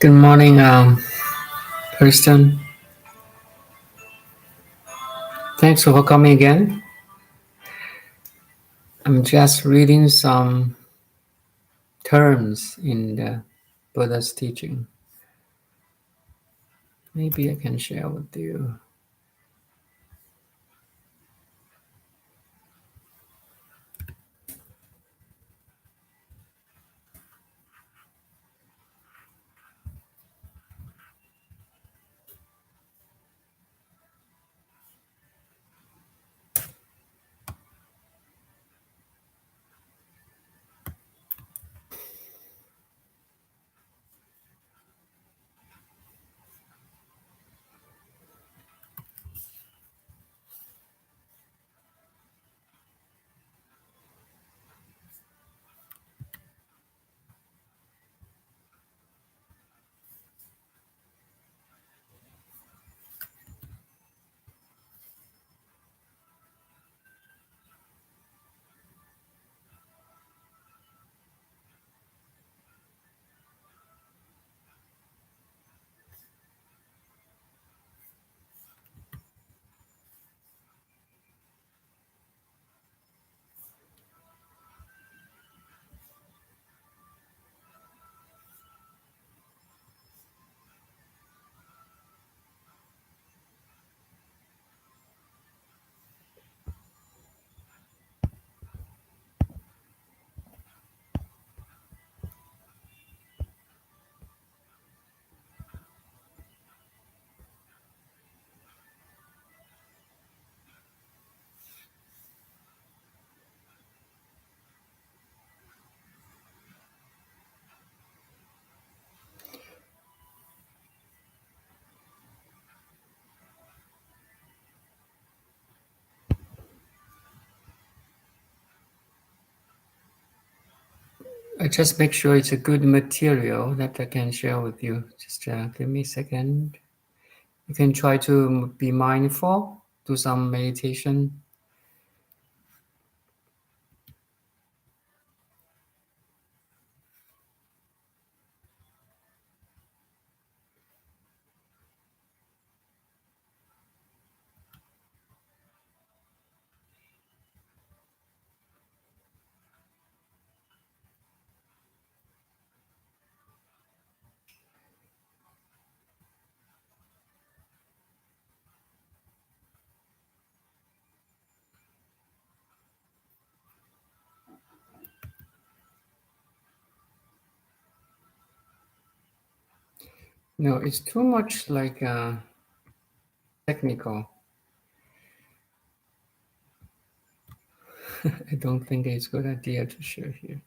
Good morning, Kristen. Thanks for coming again. I'm just reading some terms in the Buddha's teaching. Maybe I can share with you. I just make sure it's a good material that I can share with you. Just give me a second. You can try to be mindful, do some meditation. No, it's too much like technical. I don't think it's a good idea to share here.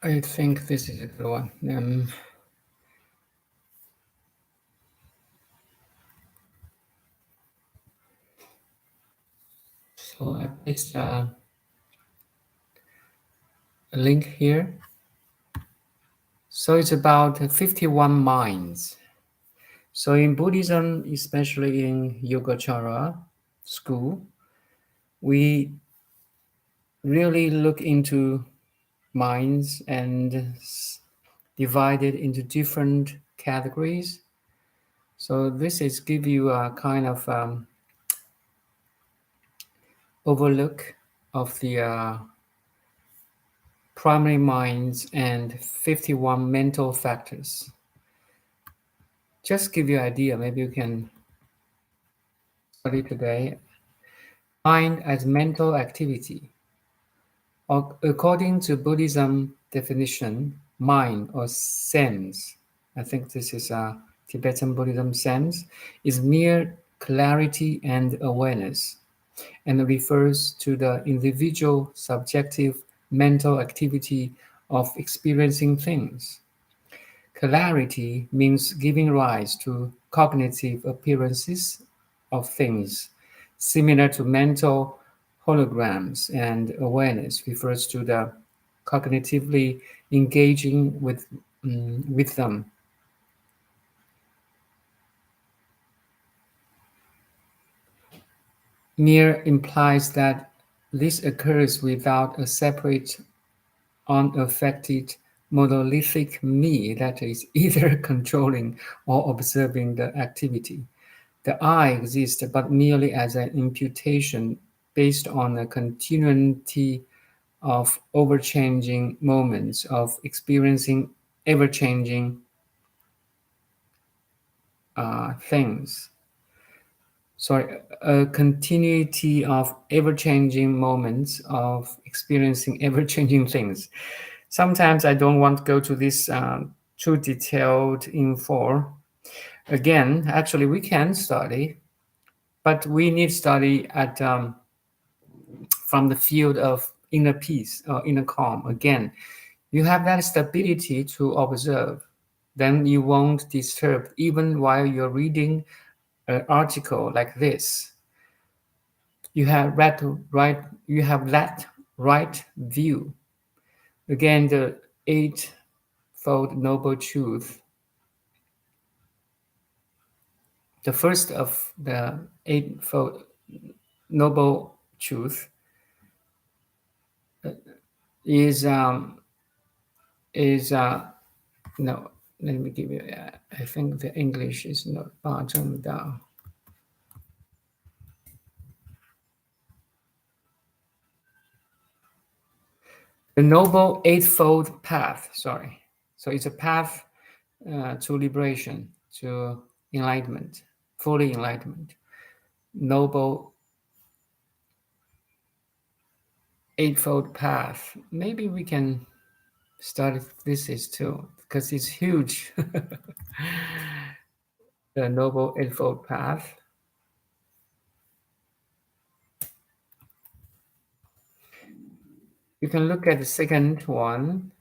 I think this is a good one. So I placed a link here. So it's about 51 minds. So in Buddhism, especially in Yogacara school, we really look into minds and divide it into different categories. So this is give you a kind of overlook of the primary minds and 51 mental factors. Just give you an idea, maybe you can study today. Mind as mental activity. According to Buddhism definition, mind or sense, I think this is a Tibetan Buddhism sense, is mere clarity and awareness, and refers to the individual subjective mental activity of experiencing things. Clarity means giving rise to cognitive appearances of things, similar to mental holograms, and awareness refers to the cognitively engaging with them. Mere implies that this occurs without a separate, unaffected, monolithic me that is either controlling or observing the activity. The I exists but merely as an imputation based on a continuity of overchanging moments of experiencing ever-changing things. Sorry, a continuity of ever-changing moments of experiencing ever-changing things. Sometimes I don't want to go to this too detailed info. Again, actually, we can study, but we need study at from the field of inner peace or inner calm. Again, you have that stability to observe, then you won't disturb even while you're reading an article like this. You have you have that right view. Again, the eightfold noble truth. The first of the eightfold noble truth is is no. Let me give you. I think the English is not 八正道. The Noble Eightfold Path, sorry. So it's a path to liberation, to enlightenment, fully enlightenment. Noble Eightfold Path. Maybe we can start this is too, because it's huge. The Noble Eightfold Path. You can look at the second one.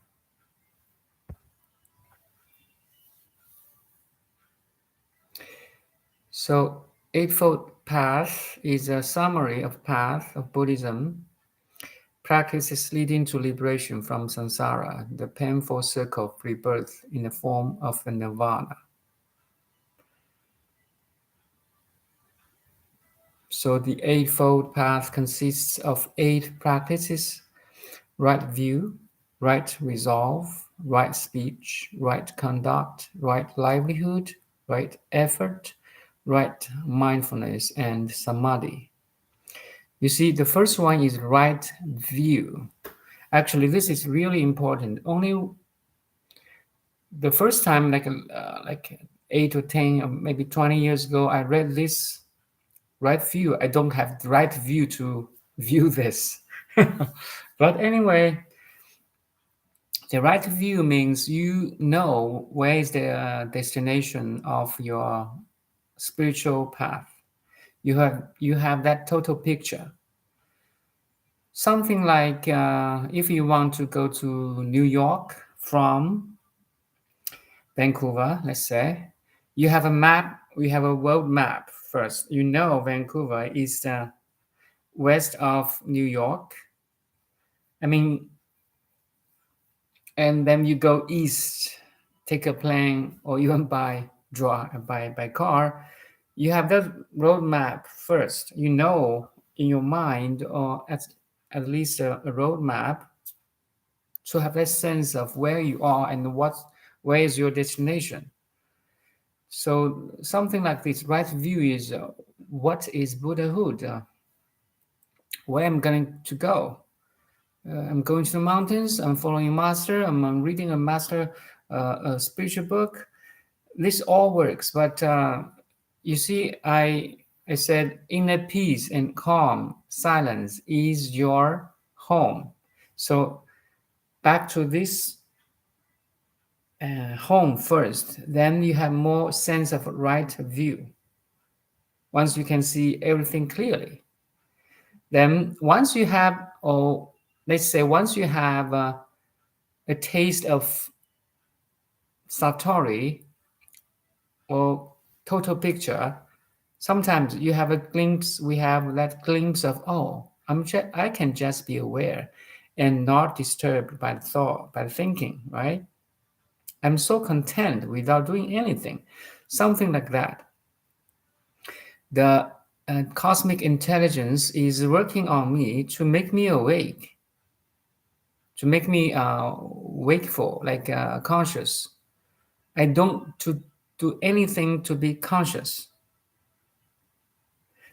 So Eightfold Path is a summary of path of Buddhism, practices leading to liberation from samsara, the painful circle of rebirth in the form of the nirvana. So the Eightfold Path consists of 8 practices: right view, right resolve, right speech, right conduct, right livelihood, right effort, right mindfulness, and samadhi. You see, the first one is right view. Actually, this is really important. Only the first time, like 8 or 10 or maybe 20 years ago, I read this right view. I don't have the right view to view this. But anyway, the right view means you know where is the destination of your spiritual path. You have that total picture. Something like if you want to go to New York from Vancouver, let's say, you have a map, we have a world map first. You know Vancouver is west of New York. I mean, and then you go east, take a plane, or even by car. You have that road map first. You know in your mind, or at least a road map, to have that sense of where you are and where is your destination. So something like this right view is what is Buddhahood? Where I'm going to go? I'm going to the mountains. I'm following a master. I'm reading a master, a spiritual book. This all works, but you see, I said inner peace and calm, silence is your home. So back to this home first, then you have more sense of right view. Once you can see everything clearly, then once you have, or let's say once you have a taste of satori or total picture, sometimes you have a glimpse, we have that glimpse of, oh, I can just be aware and not disturbed by the thought, by the thinking, right? I'm so content without doing anything, something like that. The cosmic intelligence is working on me to make me awake, to make me wakeful, like conscious. I don't to do anything to be conscious.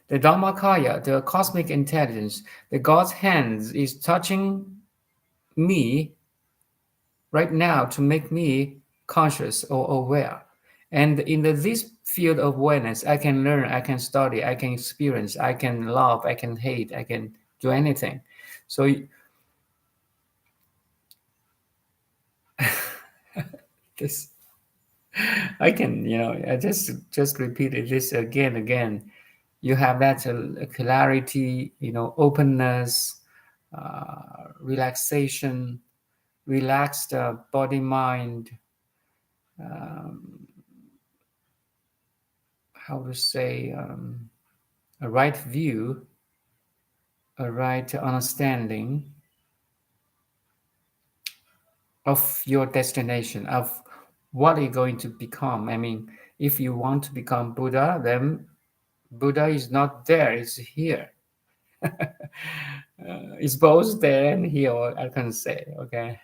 The Dharmakaya, the cosmic intelligence, the God's hands is touching me right now to make me conscious or aware. And in this field of awareness, I can learn, I can study, I can experience, I can love, I can hate, I can do anything. So this, I can, I just repeated this again. You have that clarity, openness, relaxation, relaxed body mind, um, how to say, a right view, a right understanding of your destination, of what you're going to become. I mean, if you want to become Buddha, then Buddha is not there, it's here. It's both there and here, I can say, okay?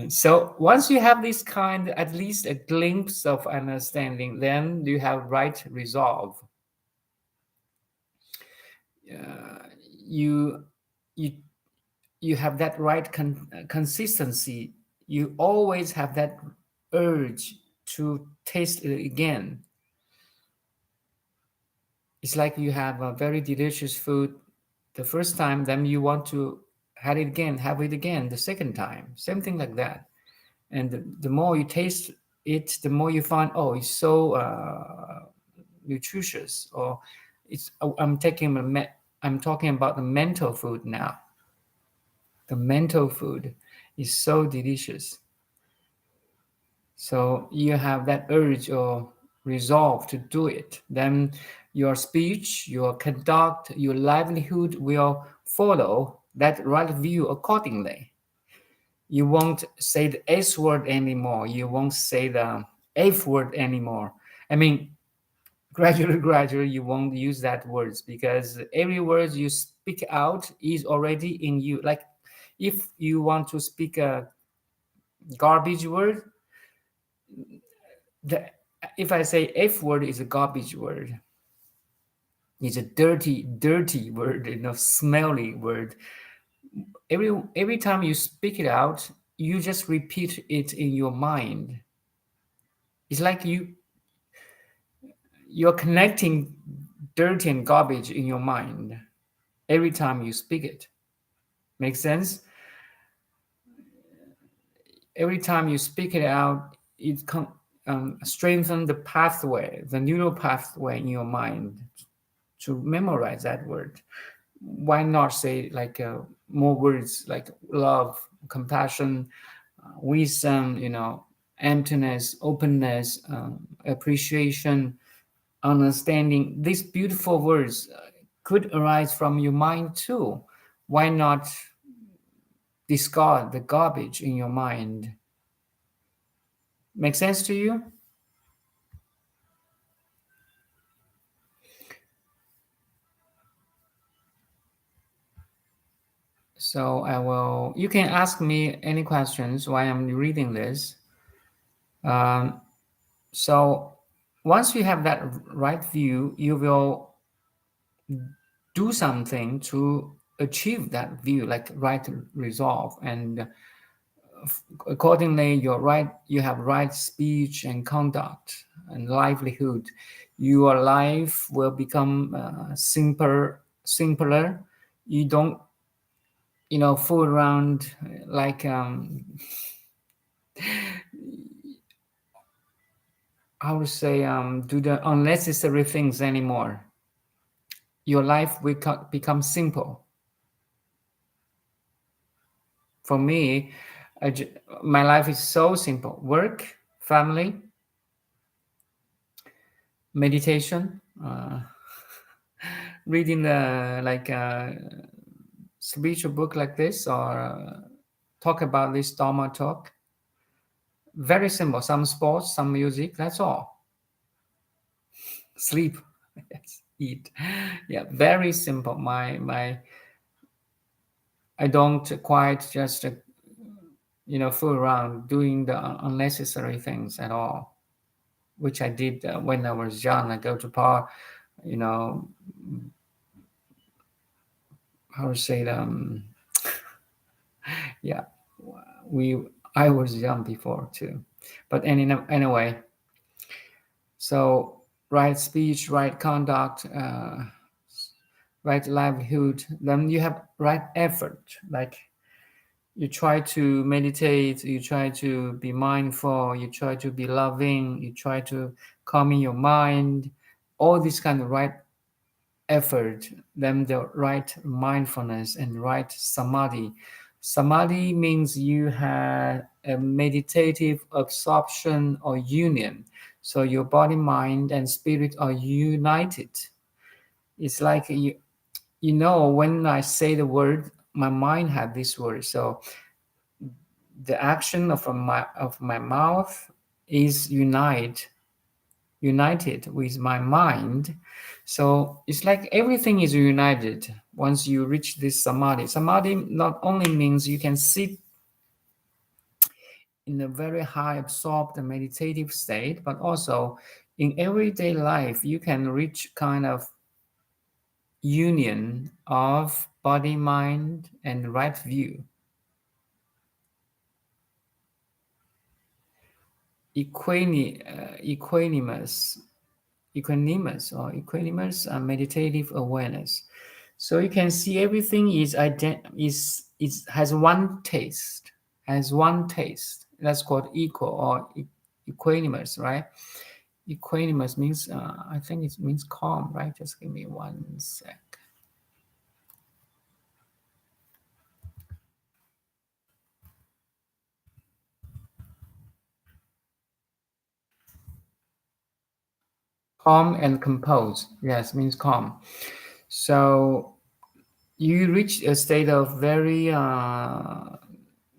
So once you have this kind, at least a glimpse of understanding, then you have right resolve. Uh, you you you have that right consistency. You always have that urge to taste it again. It's like you have a very delicious food the first time, then you want to have it again the second time. Same thing like that. And the more you taste it, the more you find, oh, it's so nutritious. Or I'm talking about the mental food now. The mental food is so delicious. So you have that urge or resolve to do it. Then your speech, your conduct, your livelihood will follow that right view accordingly. You won't say the S word anymore. You won't say the F word anymore. I mean, gradually, you won't use that words, because every word you speak out is already in you. Like if you want to speak a garbage word, the, if I say F word is a garbage word, it's a dirty word, smelly word. Every time you speak it out, you just repeat it in your mind. It's like you're connecting dirty and garbage in your mind every time you speak it. Make sense? Every time you speak it out, it strengthens the pathway, the neural pathway in your mind. to memorize that word. Why not say like more words like love, compassion, wisdom, emptiness, openness, appreciation, understanding. These beautiful words could arise from your mind too. Why not discard the garbage in your mind? Make sense to you? So you can ask me any questions while I'm reading this. Um, so once you have that right view, you will do something to achieve that view, like right resolve. And accordingly, you have right speech and conduct and livelihood. Your life will become simpler. You don't, fool around like I would say do the unnecessary things anymore. Your life will become simple. For me, my life is so simple: work, family, meditation, reading like spiritual book like this, or talk about this Dharma talk. Very simple. Some sports, some music. That's all. Sleep, yes, eat. Yeah, very simple. My I don't quite just fool around doing the unnecessary things at all, which I did when I was young. I go to bar, you know, how to say it, yeah, we I was young before too, but anyway, so right speech, right conduct, right livelihood, then you have right effort. Like you try to meditate, you try to be mindful, you try to be loving, you try to calm in your mind, all this kind of right effort, then the right mindfulness and right samadhi. Samadhi means you have a meditative absorption or union. So your body, mind, and spirit are united. It's like when I say the word, my mind had this word. So the action of my mouth is united with my mind. So it's like everything is united once you reach this samadhi. Samadhi not only means you can sit in a very high absorbed meditative state, but also in everyday life you can reach kind of union of body, mind, and right view. Equanimous, equanimous meditative awareness. So you can see everything has one taste, That's called equanimous, right? Equanimous means I think it means calm, right? Just give me one sec. Calm and composed. Yes, means calm. So you reach a state of very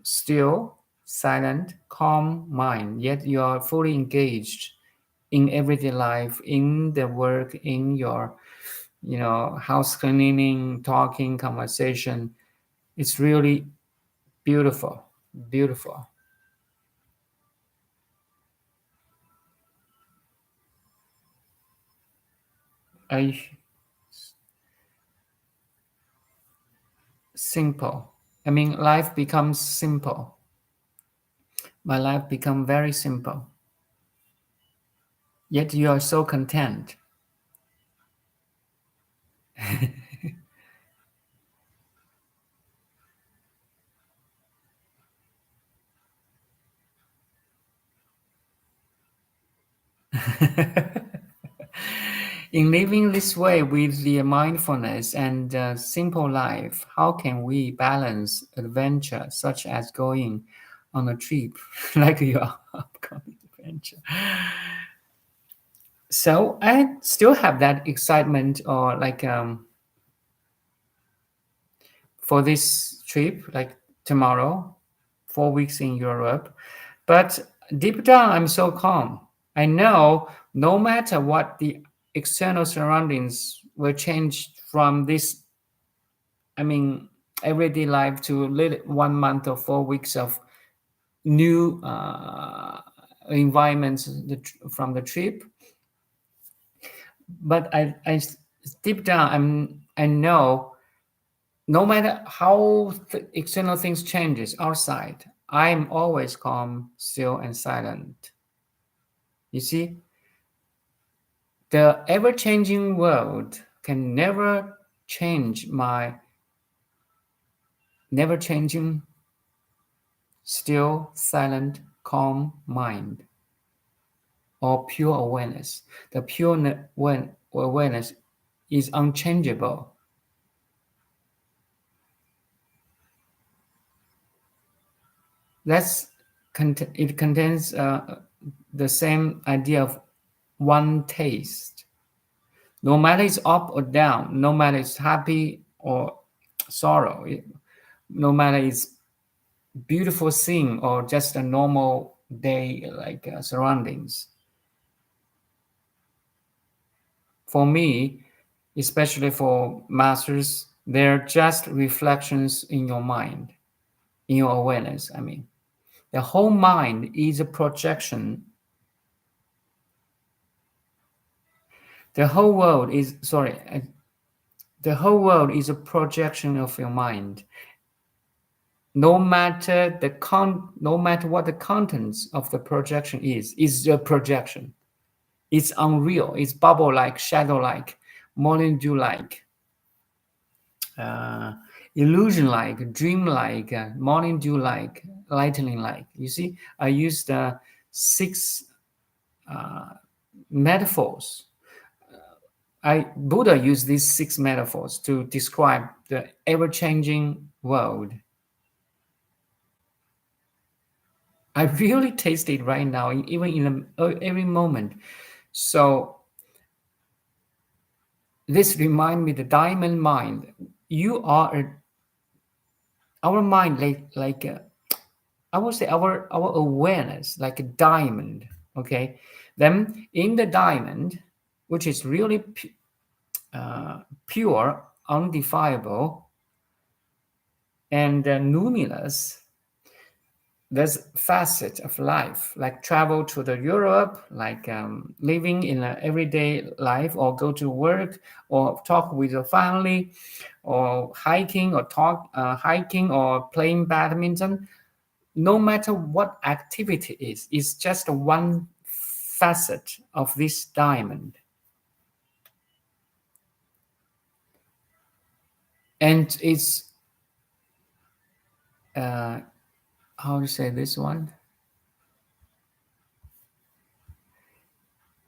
still, silent, calm mind, yet you are fully engaged in everyday life, in the work, in your, house cleaning, talking, conversation. It's really beautiful, beautiful. I simple. I mean, life becomes simple. My life become very simple. Yet you are so content. In living this way with the mindfulness and simple life, how can we balance adventure such as going on a trip like your upcoming adventure? So I still have that excitement or like for this trip, like tomorrow, 4 weeks in Europe. But deep down, I'm so calm. I know no matter what the external surroundings will change from this, I mean, everyday life to 1 month or 4 weeks of new environments from the trip. But I deep down, I know no matter how external things changes outside, I'm always calm, still, and silent. You see, the ever-changing world can never change my never-changing, still, silent, calm mind or pure awareness. The pure awareness is unchangeable. It contains the same idea of one taste. No matter it's up or down, no matter it's happy or sorrow, no matter it's beautiful scene or just a normal day like surroundings. For me, especially for masters, they're just reflections in your mind, in your awareness. I mean, the whole mind is a projection. The whole world is sorry. The whole world is a projection of your mind. No matter no matter what the contents of the projection is a projection. It's unreal. It's bubble-like, shadow-like, morning dew-like, uh, illusion-like, dream-like, morning dew-like, lightning-like. You see, I used six metaphors. Buddha used these six metaphors to describe the ever-changing world. I really taste it right now, even in every moment. So this reminds me the diamond mind. You are our mind, like I would say our awareness, like a diamond. Okay, then in the diamond, which is really pure, undefilable, and luminous. There's facets of life, like travel to the Europe, like living in an everyday life, or go to work, or talk with your family, or hiking, or playing badminton. No matter what activity is, it's just one facet of this diamond. And it's how to say this one?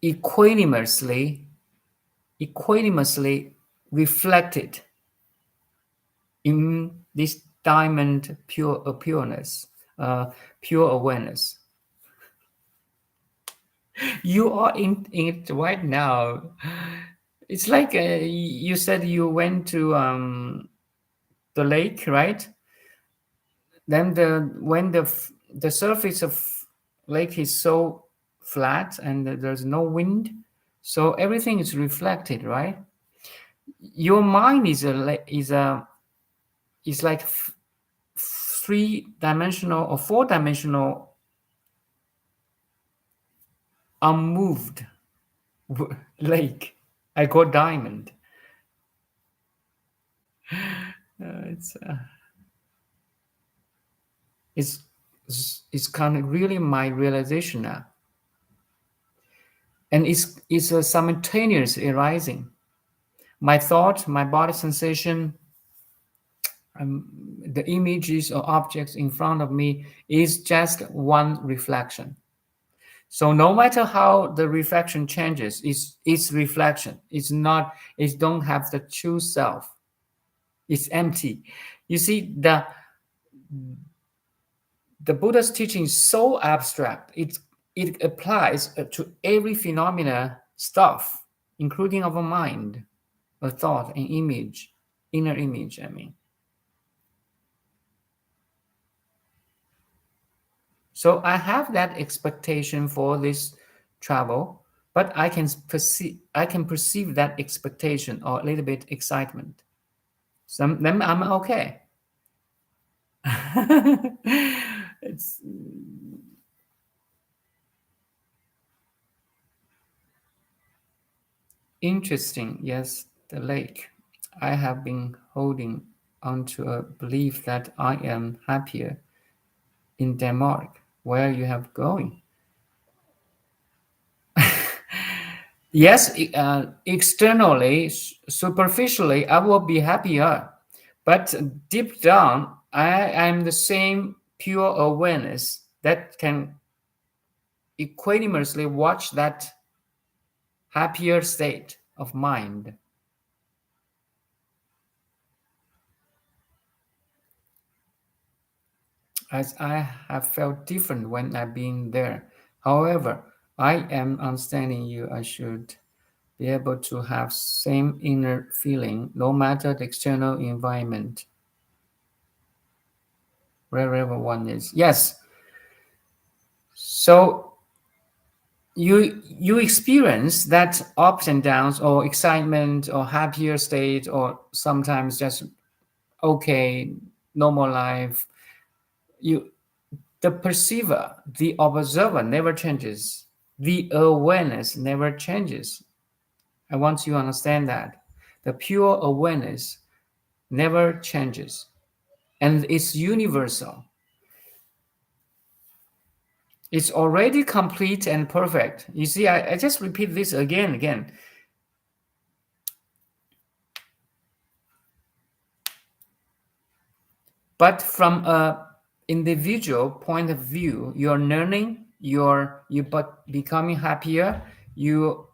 Equanimously reflected in this diamond pureness, pure awareness. You are in it right now. It's like you said you went to the lake, right? Then when the surface of lake is so flat and there's no wind, so everything is reflected, right? Your mind is like 3-dimensional or 4-dimensional unmoved lake. I got diamond. It's it's kind of really my realization now, and it's a simultaneous arising. My thought, my body sensation, the images or objects in front of me is just one reflection. So no matter how the reflection changes, it's reflection. It's not, it don't have the true self. It's empty. You see, the Buddha's teaching is so abstract. It applies to every phenomena stuff, including our mind, a thought, an image, inner image, I mean. So I have that expectation for this travel, but I can perceive that expectation or a little bit excitement. Some then I'm okay. It's interesting. Yes, the lake. I have been holding onto a belief that I am happier in Denmark, where you have going. Yes, externally, superficially, I will be happier, but deep down, I am the same pure awareness that can equanimously watch that happier state of mind. As I have felt different when I've been there. However, I am understanding you. I should be able to have same inner feeling no matter the external environment, wherever one is. Yes. So you experience that ups and downs or excitement or happier state or sometimes just okay normal life. You the perceiver, the observer never changes. The awareness never changes. I want you to understand that. The pure awareness never changes. And it's universal. It's already complete and perfect. You see, I just repeat this again. But from a individual point of view, you're learning, you but becoming happier, you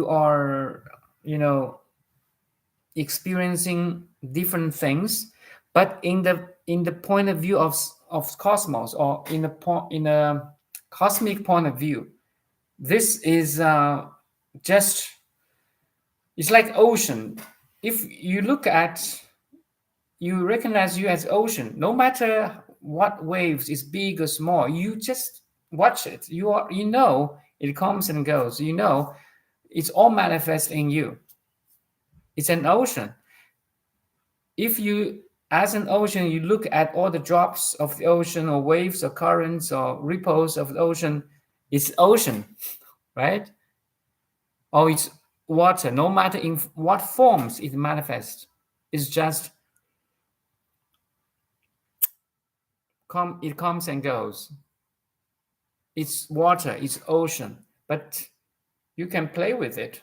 are, experiencing different things, but in the point of view of cosmos, or in a cosmic point of view, this is just, it's like ocean. If you look at, you recognize you as ocean, no matter what waves is big or small, you just watch it. It comes and goes. It's all manifest in you. It's an ocean. If you, as an ocean, you look at all the drops of the ocean or waves or currents or ripples of the ocean, it's ocean, right? Or it's water, no matter in what forms it manifests. It's just it comes and goes. It's water, it's ocean, but you can play with it.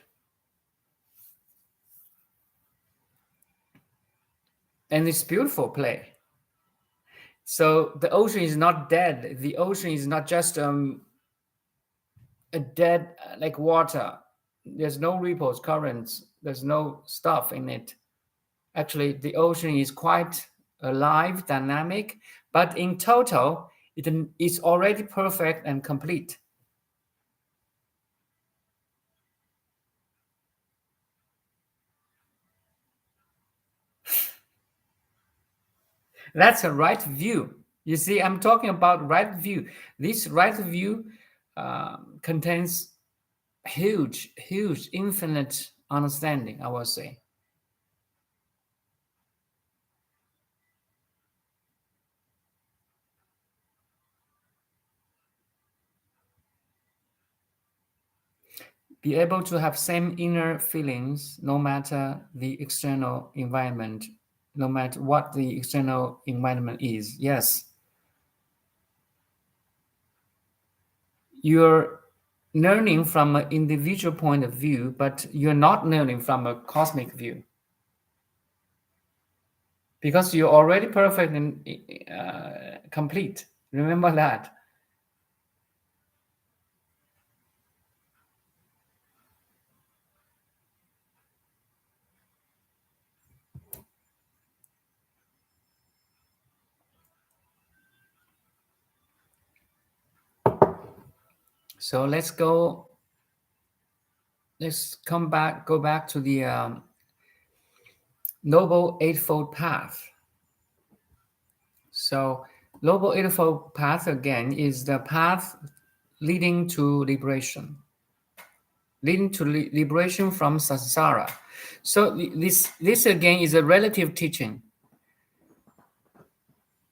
And it's beautiful play. So the ocean is not dead. The ocean is not just a dead, like water. There's no ripples, currents, there's no stuff in it. Actually, the ocean is quite alive, dynamic, but in total, it is already perfect and complete. That's a right view. You see, I'm talking about right view. This right view contains huge, infinite understanding, I will say. Be able to have same inner feelings no matter the external environment, no matter what the external environment is. Yes. You're learning from an individual point of view, but you're not learning from a cosmic view. Because you're already perfect and complete. Remember that. So let's go back to the Noble Eightfold Path. So Noble Eightfold Path again is the path leading to liberation, liberation from samsara. So this again is a relative teaching.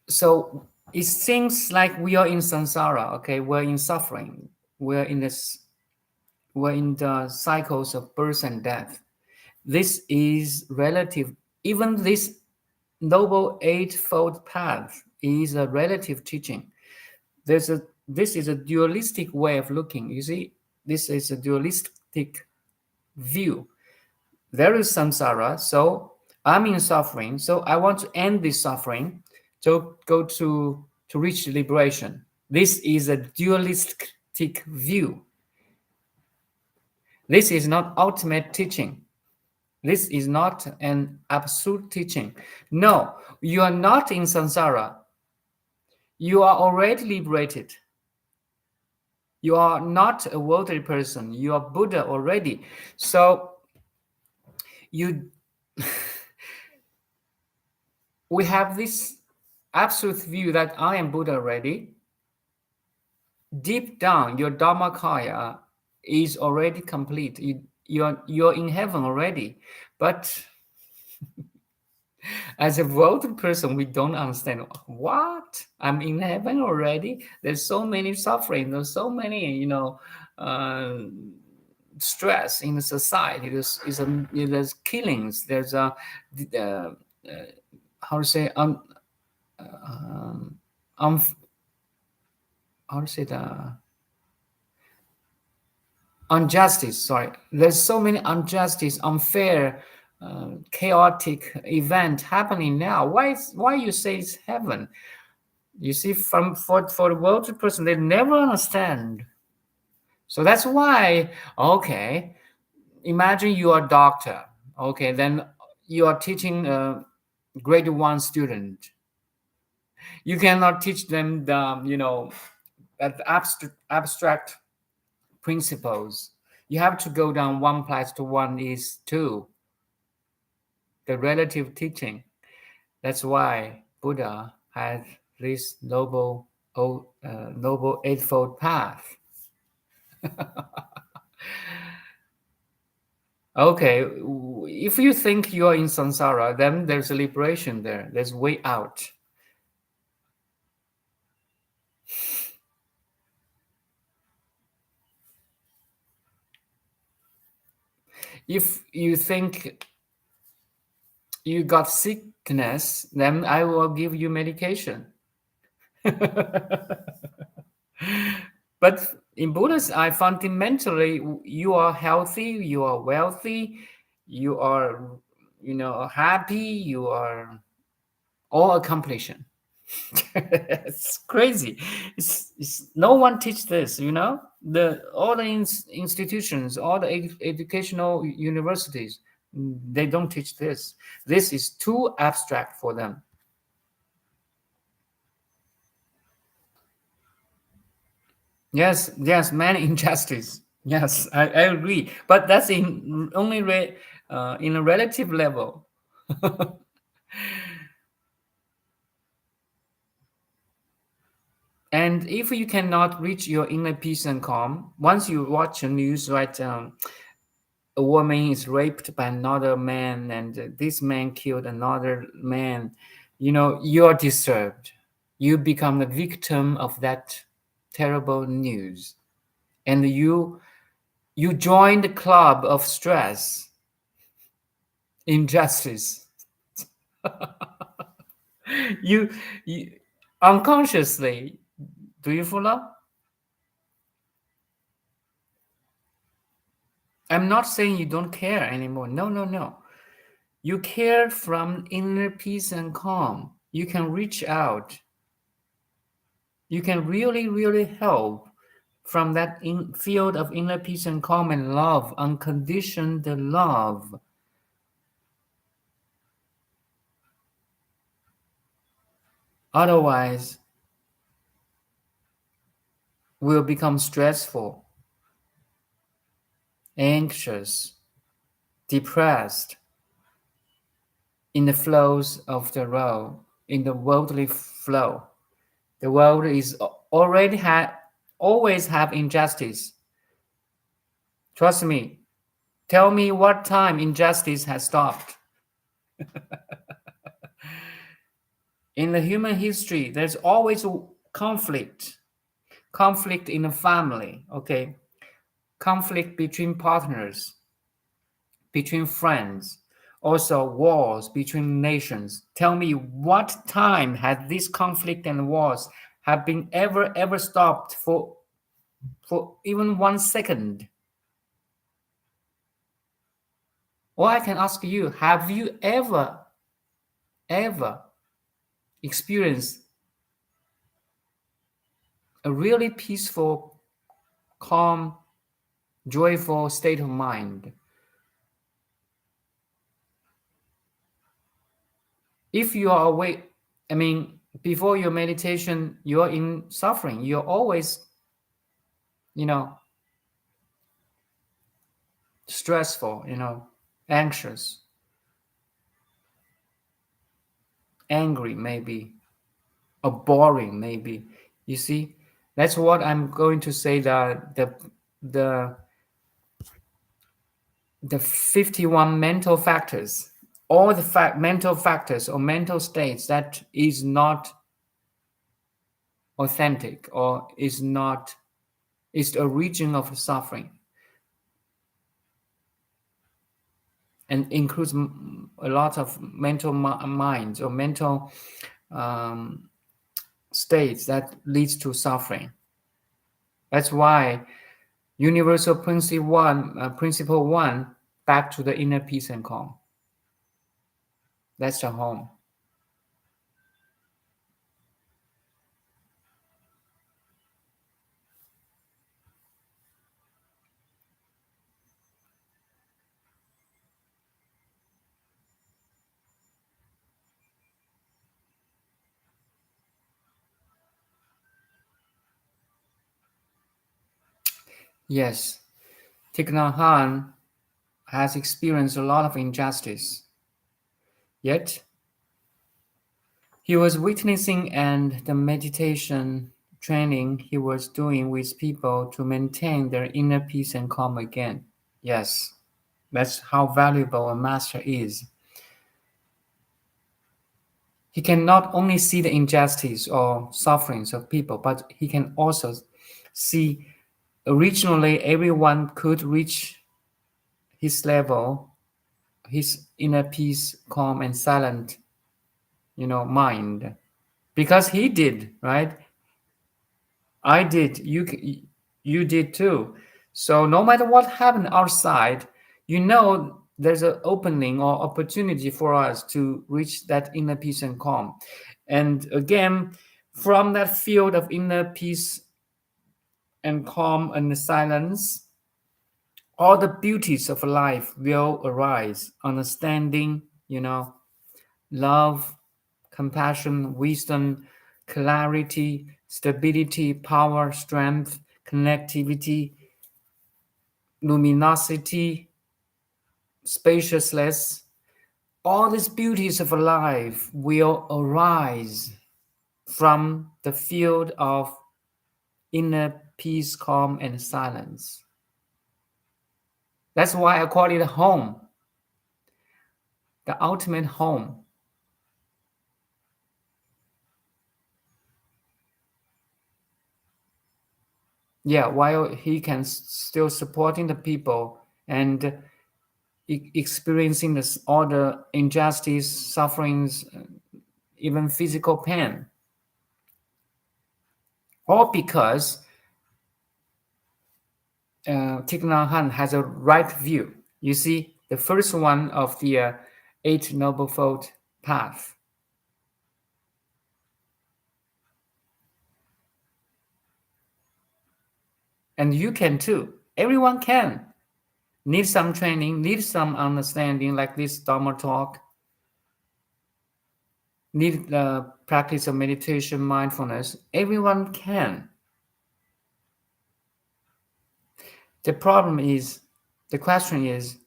So it seems like we are in samsara, okay? We're in suffering. We're in this. We're in the cycles of birth and death. This is relative. Even this Noble Eightfold Path is a relative teaching. This is a dualistic way of looking. You see, this is a dualistic view. There is samsara, so I'm in suffering. So I want to end this suffering to go to reach liberation. This is a dualistic view. This is not ultimate teaching. This is not an absolute teaching. No, you are not in samsara. You are already liberated. You are not a worldly person. You are Buddha already. So you we have this absolute view that I am Buddha already. Deep down, your Dharmakaya is already complete. You're in heaven already. But as a worldly person, we don't understand what I'm in heaven already. There's so many suffering. There's so many, uh, stress in the society. There's killings. There's uh, how to say um, how to say the injustice. Sorry, there's so many injustice, unfair, chaotic event happening now. Why you say it's heaven? You see, for the worldly person, they never understand. So that's why, okay, imagine you are a doctor. Okay, then you are teaching a grade one student. You cannot teach them the abstract principles. You have to go down 1 + 1 is 2, the relative teaching. That's why Buddha had this noble eightfold path. Okay, if you think you are in samsara, then there's a liberation there. There's way out. If you think you got sickness, then I will give you medication. But in Buddhism, I fundamentally, you are healthy, you are wealthy, you are, happy, you are all accomplishing. It's crazy. It's no one teach this. All the institutions, all the educational universities, they don't teach this. This is too abstract for them. Yes, many injustice. Yes, I agree. But that's in only in a relative level. And if you cannot reach your inner peace and calm, once you watch the news, right, a woman is raped by another man, and this man killed another man, you're disturbed. You become the victim of that terrible news, and you join the club of stress, injustice. you, you unconsciously, do you follow? I'm not saying you don't care anymore. No, no, no. You care from inner peace and calm. You can reach out. You can really, really help from that field of inner peace and calm and love, unconditioned love. Otherwise, will become stressful, anxious, depressed in the flows of the world, in the worldly flow. The world is always have injustice. Trust me. Tell me what time injustice has stopped. In the human history, there's always conflict. Conflict in a family, okay? Conflict between partners, between friends, also wars between nations. Tell me what time has this conflict and wars have been ever stopped for even 1 second? Or I can ask you, have you ever experienced a really peaceful, calm, joyful state of mind? If you are awake, before your meditation, you're in suffering. You're always, stressful, anxious, angry, maybe, or boring, maybe. You see, that's what I'm going to say. That the the 51 mental factors, all the mental factors or mental states that is not authentic or is the origin of suffering, and includes a lot of mental minds or mental um, states that leads to suffering. That's why universal principle one, back to the inner peace and calm. That's the home. Yes, Thich Nhat Hanh has experienced a lot of injustice. Yet, he was witnessing and the meditation training he was doing with people to maintain their inner peace and calm again. Yes, that's how valuable a master is. He can not only see the injustice or sufferings of people, but he can also see originally everyone could reach his level, his inner peace, calm and silent, mind. Because he did, right? I did. You did too. So no matter what happened outside, there's an opening or opportunity for us to reach that inner peace and calm. And again, from that field of inner peace and calm and silence, all the beauties of life will arise. Understanding, love, compassion, wisdom, clarity, stability, power, strength, connectivity, luminosity, spaciousness. All these beauties of life will arise from the field of inner peace, calm, and silence. That's why I call it home, the ultimate home. Yeah, while he can still supporting the people and experiencing all the injustice, sufferings, even physical pain, all because Thich Nhat Hanh has a right view. You see, the first one of the Eight Noble Eightfold Path. And you can too. Everyone can. Need some training, need some understanding, like this Dharma talk. Need the practice of meditation, mindfulness. Everyone can. The problem is, the question is,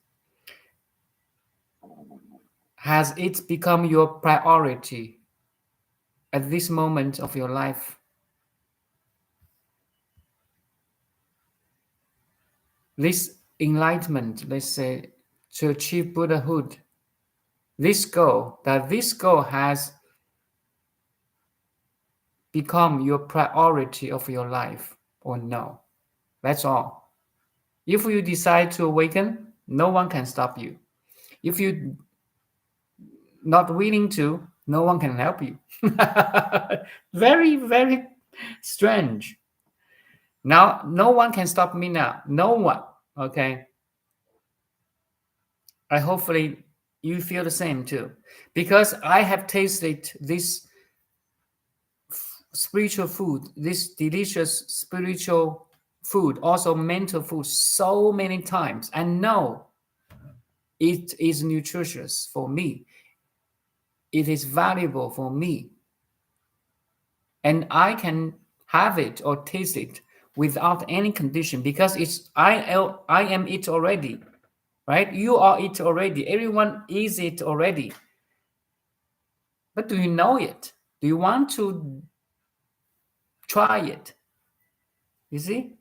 has it become your priority at this moment of your life? This enlightenment, let's say, to achieve Buddhahood, this goal has become your priority of your life or no? That's all. If you decide to awaken, no one can stop you. If you're not willing to, no one can help you. Very, very strange. Now, no one can stop me now. No one. Okay. I hopefully you feel the same too. Because I have tasted this spiritual food, this delicious spiritual food, also mental food, so many times. I know it is nutritious for me. It is valuable for me. And I can have it or taste it without any condition because I am it already, right? You are it already. Everyone is it already. But do you know it? Do you want to try it? You see?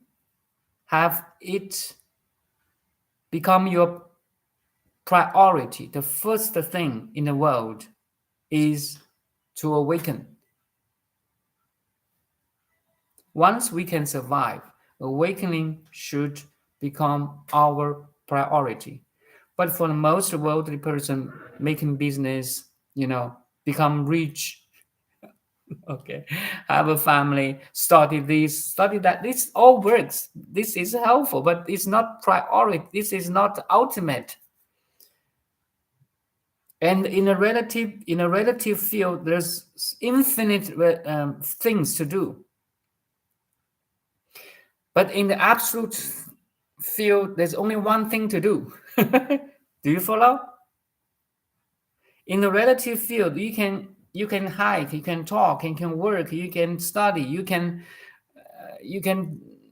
Have it become your priority. The first thing in the world is to awaken. Once we can survive, awakening should become our priority. But for the most worldly person making business, become rich, okay, have a family, study this, study that, this all works. This is helpful, but it's not priority. This is not ultimate. And in a relative field, there's infinite things to do. But in the absolute field, there's only one thing to do. Do you follow? In the relative field, you can hike, you can talk, you can work, you can study, you can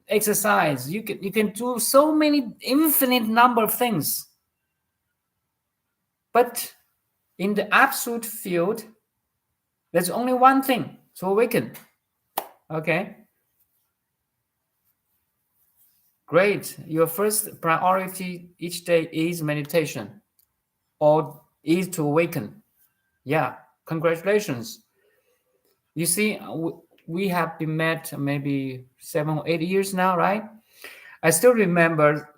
exercise, you can do so many infinite number of things. But in the absolute field, there's only one thing to awaken. Okay? Great. Your first priority each day is meditation or is to awaken. Yeah, congratulations. You see, we have been met maybe 7 or 8 years now, right? I still remember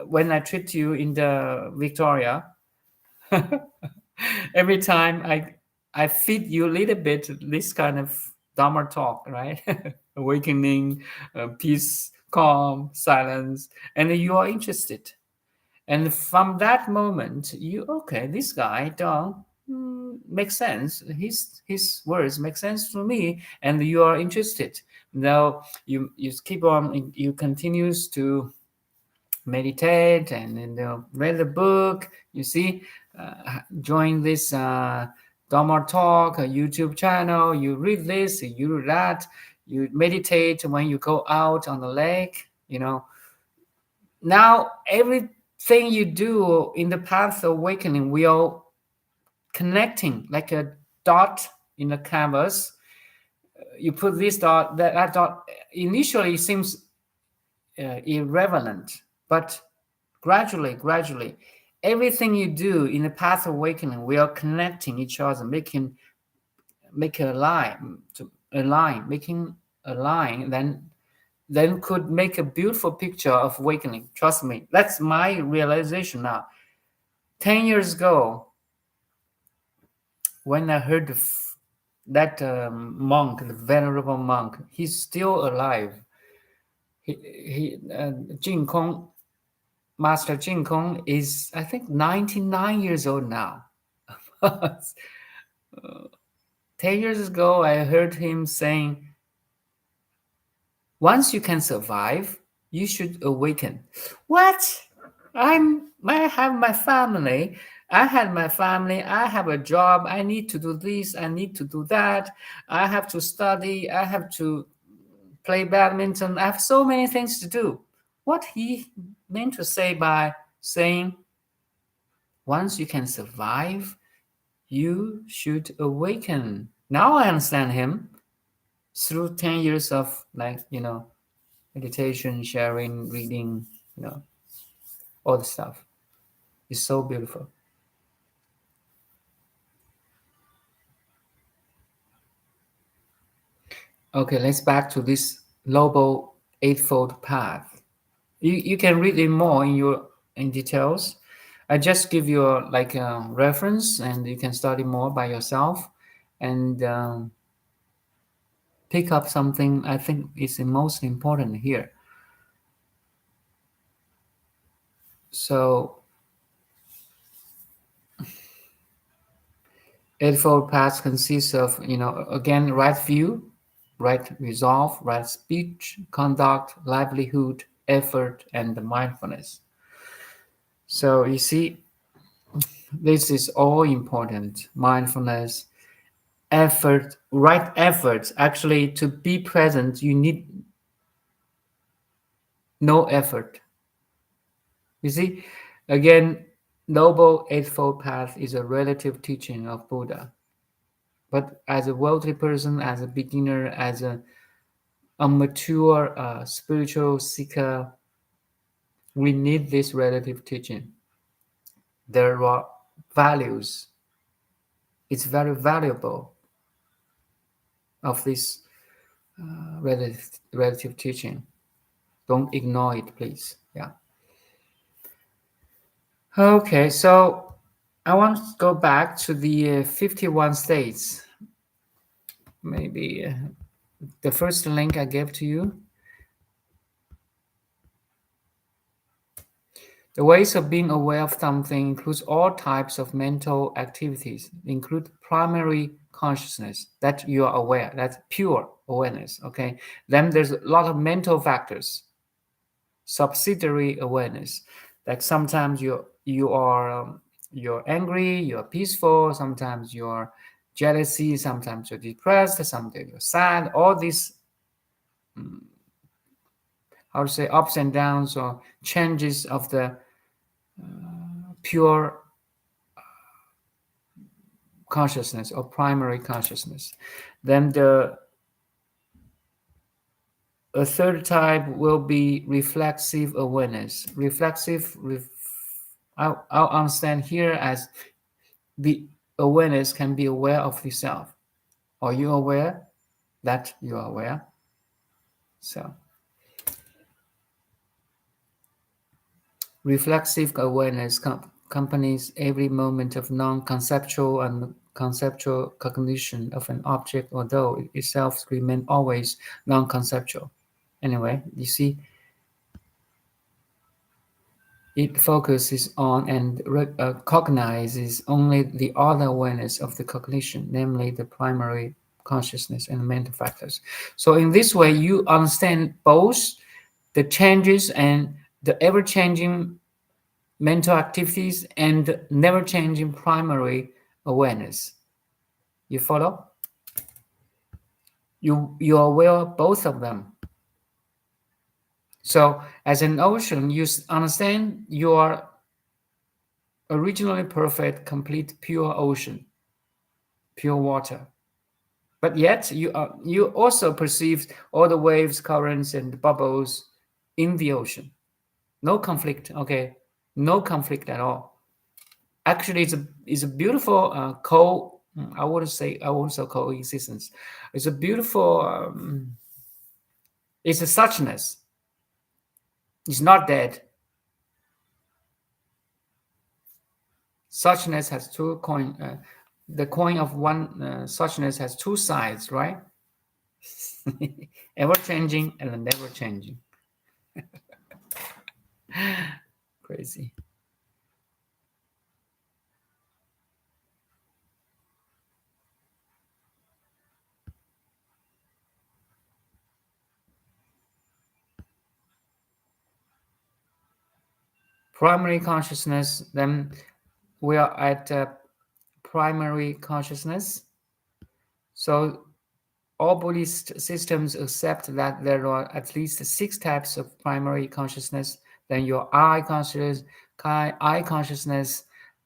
when I treat you in the Victoria. Every time I feed you a little bit this kind of Dharma talk, right? Awakening, peace, calm, silence, and you are interested. And from that moment, this guy, Dong, makes sense. His words make sense to me, and you are interested. Now you keep on, you continues to meditate and read the book. You see, join this Dharma talk, a YouTube channel. You read this, you read that. You meditate when you go out on the lake. Now everything you do in the path of awakening, we are connecting like a dot in the canvas. You put this dot, that dot initially seems irrelevant, but gradually, everything you do in the path of awakening, we are connecting each other, making a line, making a line, then could make a beautiful picture of awakening. Trust me, that's my realization now. 10 years ago, when I heard that monk, the venerable monk, he's still alive. Jing Kong, Master Jing Kong is, I think, 99 years old now. 10 years ago, I heard him saying, once you can survive, you should awaken. What? I have my family. I had my family. I have a job. I need to do this. I need to do that. I have to study. I have to play badminton. I have so many things to do. What he meant to say by saying, once you can survive, you should awaken. Now I understand him through 10 years of meditation, sharing, reading, all the stuff. It's so beautiful. Okay, let's back to this Noble Eightfold Path. You can read it more in details. I just give you a reference, and you can study more by yourself, and pick up something I think is the most important here. So, Eightfold Path consists of, again, right view, right resolve, right speech, conduct, livelihood, effort, and mindfulness. So you see, this is all important. Mindfulness, effort, right efforts. Actually, to be present, you need no effort. You see, again, Noble Eightfold Path is a relative teaching of Buddha. But as a wealthy person, as a beginner, as a mature spiritual seeker, we need this relative teaching. There are values. It's very valuable of this relative teaching. Don't ignore it, please. Yeah. Okay, so I want to go back to the 51 states. Maybe the first link I gave to you. The ways of being aware of something includes all types of mental activities, include primary consciousness, that you are aware, that's pure awareness, okay? Then there's a lot of mental factors, subsidiary awareness, like sometimes you're angry, you're peaceful, sometimes you're jealousy, sometimes you're depressed, sometimes you're sad, all these how to say ups and downs or changes of the pure consciousness or primary consciousness. Then a third type will be reflexive awareness. I'll understand here as the awareness can be aware of yourself. Are you aware that you are aware? So reflexive awareness accompanies every moment of non-conceptual and conceptual cognition of an object, although it itself remains always non-conceptual. Anyway, you see, it focuses on and cognizes only the other awareness of the cognition, namely the primary consciousness and mental factors. So in this way, you understand both the changes and the ever-changing mental activities and never-changing primary awareness. You follow? You are aware of both of them. So as an ocean, you understand you are originally perfect, complete, pure ocean, pure water. But yet you also perceive all the waves, currents, and bubbles in the ocean. No conflict, okay? No conflict at all. Actually, it's a beautiful I wouldn't say coexistence. It's a beautiful it's a suchness. It's not dead. Suchness has two coin. The coin of one suchness has two sides, right? Ever changing and never changing. Crazy. Primary consciousness, then we are at primary consciousness. So all Buddhist systems accept that there are at least 6 types of primary consciousness. Then your eye consciousness,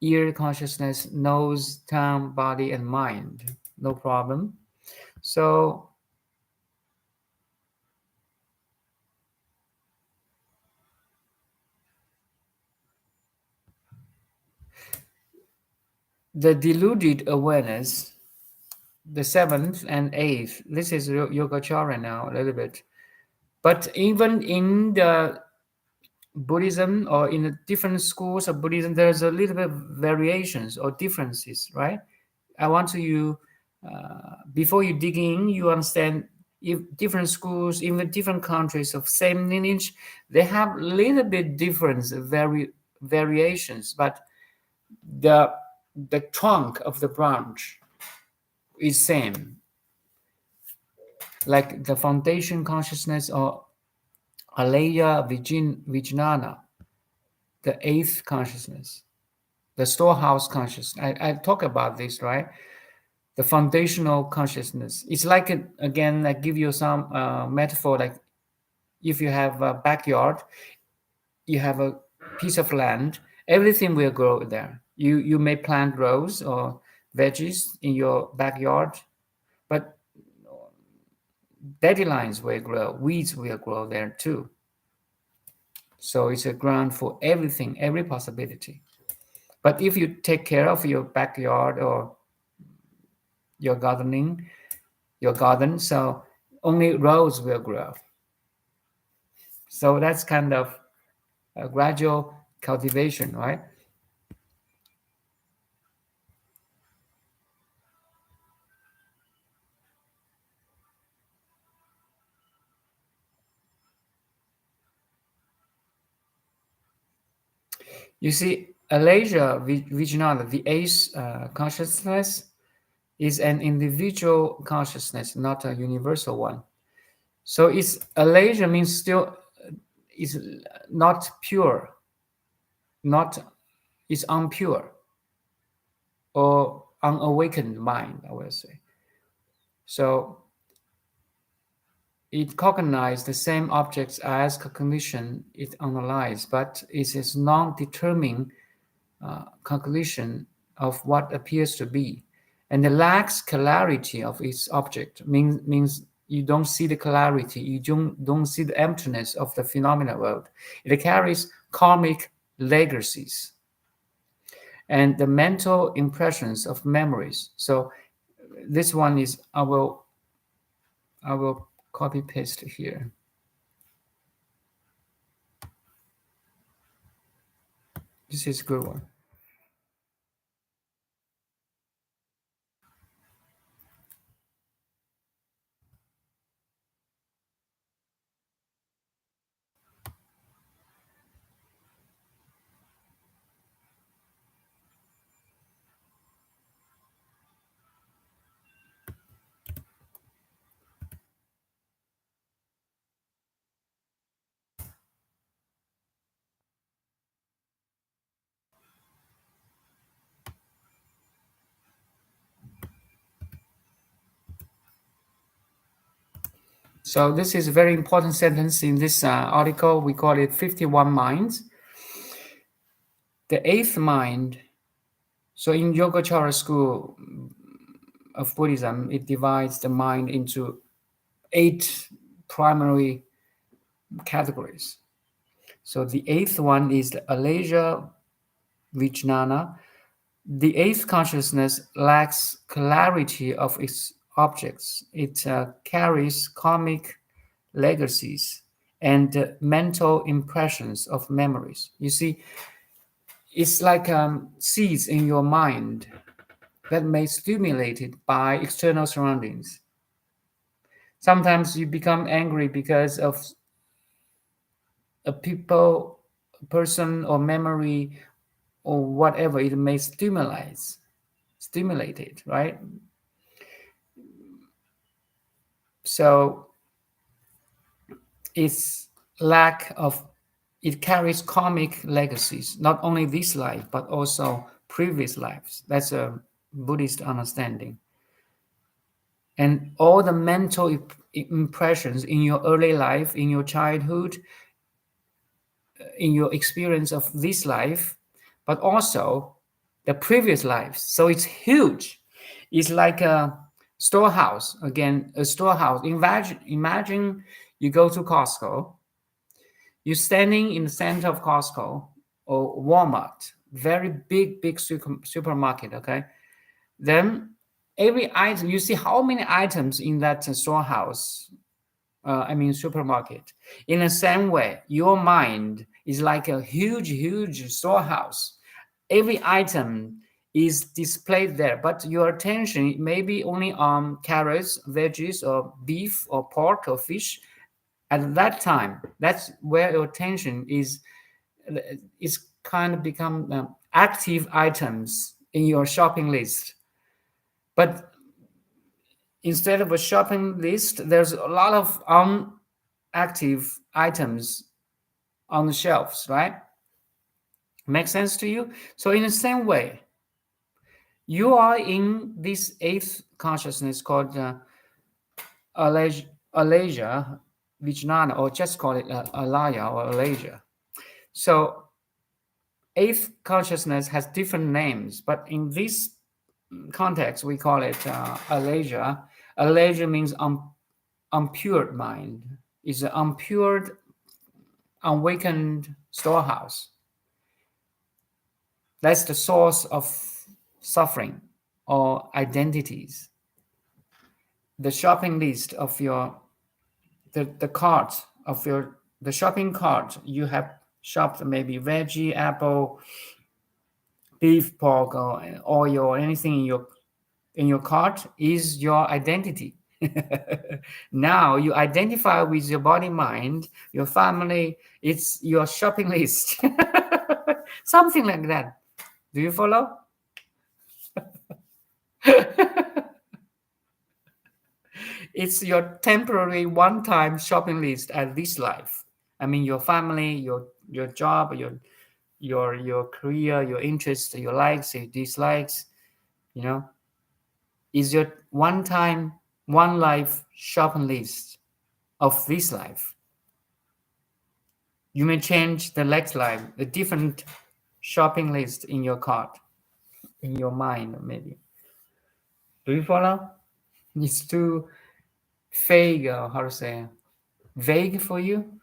ear consciousness, nose, tongue, body, and mind. No problem. So the deluded awareness, the seventh and eighth, this is Yogacara now a little bit. But even in the Buddhism or in the different schools of Buddhism, there's a little bit variations or differences, right? I want to you, before you dig in, you understand if different schools, even different countries of same lineage, they have a little bit different variations, but the the trunk of the branch is same. Like the foundation consciousness or Alaya-vijñāna, the eighth consciousness, the storehouse consciousness. I talk about this, right? The foundational consciousness. It's like, again, I give you some metaphor, like if you have a backyard, you have a piece of land, everything will grow there. You may plant rose or veggies in your backyard, but dandelions will grow, weeds will grow there too. So it's a ground for everything, every possibility. But if you take care of your backyard or your gardening, your garden, so only rose will grow. So that's kind of a gradual cultivation, right? You see, Alayavijnana, the eighth consciousness, is an individual consciousness, not a universal one. So it's Alaya means still is not pure, not is unpure or unawakened mind, I will say. So it cognizes the same objects as cognition, it underlies, but it is non-determining cognition of what appears to be. And it lacks clarity of its object, means you don't see the clarity, you don't see the emptiness of the phenomena world. It carries karmic legacies and the mental impressions of memories. So this one is, I will copy paste here. This is a good one. So this is a very important sentence in this article. We call it 51 minds. The eighth mind. So in Yogacara school of Buddhism, it divides the mind into 8 primary categories. So the eighth one is the Alayavijnāna. The eighth consciousness lacks clarity of its objects. It carries karmic legacies and mental impressions of memories. You see, it's like seeds in your mind that may stimulated by external surroundings. Sometimes you become angry because of a people, a person, or memory, or whatever it may stimulate it, right? So it's lack of, it carries karmic legacies, not only this life but also previous lives. That's a Buddhist understanding. And all the mental impressions in your early life, in your childhood, in your experience of this life, but also the previous lives. So it's huge. It's like a storehouse. Again, a storehouse. Imagine you go to Costco. You're standing in the center of Costco or Walmart, very big supermarket. Okay, then every item, you see how many items in that storehouse. Supermarket. In the same way, your mind is like a huge storehouse. Every item is displayed there, but your attention may be only on carrots, veggies, or beef, or pork, or fish. At that time, that's where your attention is kind of become active items in your shopping list. But instead of a shopping list, there's a lot of unactive items on the shelves, right? Makes sense to you? So in the same way, you are in this eighth consciousness called Alayah-vijñāna, or just call it Alaya or Alaya. So eighth consciousness has different names, but in this context, we call it Alayah. Alayah means unpured mind. It's an unpured, awakened storehouse. That's the source of suffering or identities. The shopping list of the cart of the shopping cart, you have shopped maybe veggie, apple, beef, pork, or oil, or anything in your cart is your identity. Now you identify with your body, mind, your family. It's your shopping list. Something like that. Do you follow? It's your temporary one-time shopping list at this life. Your family, your job, your career, your interests, your likes, your dislikes, is your one-time, one life shopping list of this life. You may change the next life, a different shopping list in your cart, in your mind, maybe. Do you follow? It's too vague, how to say, vague for you?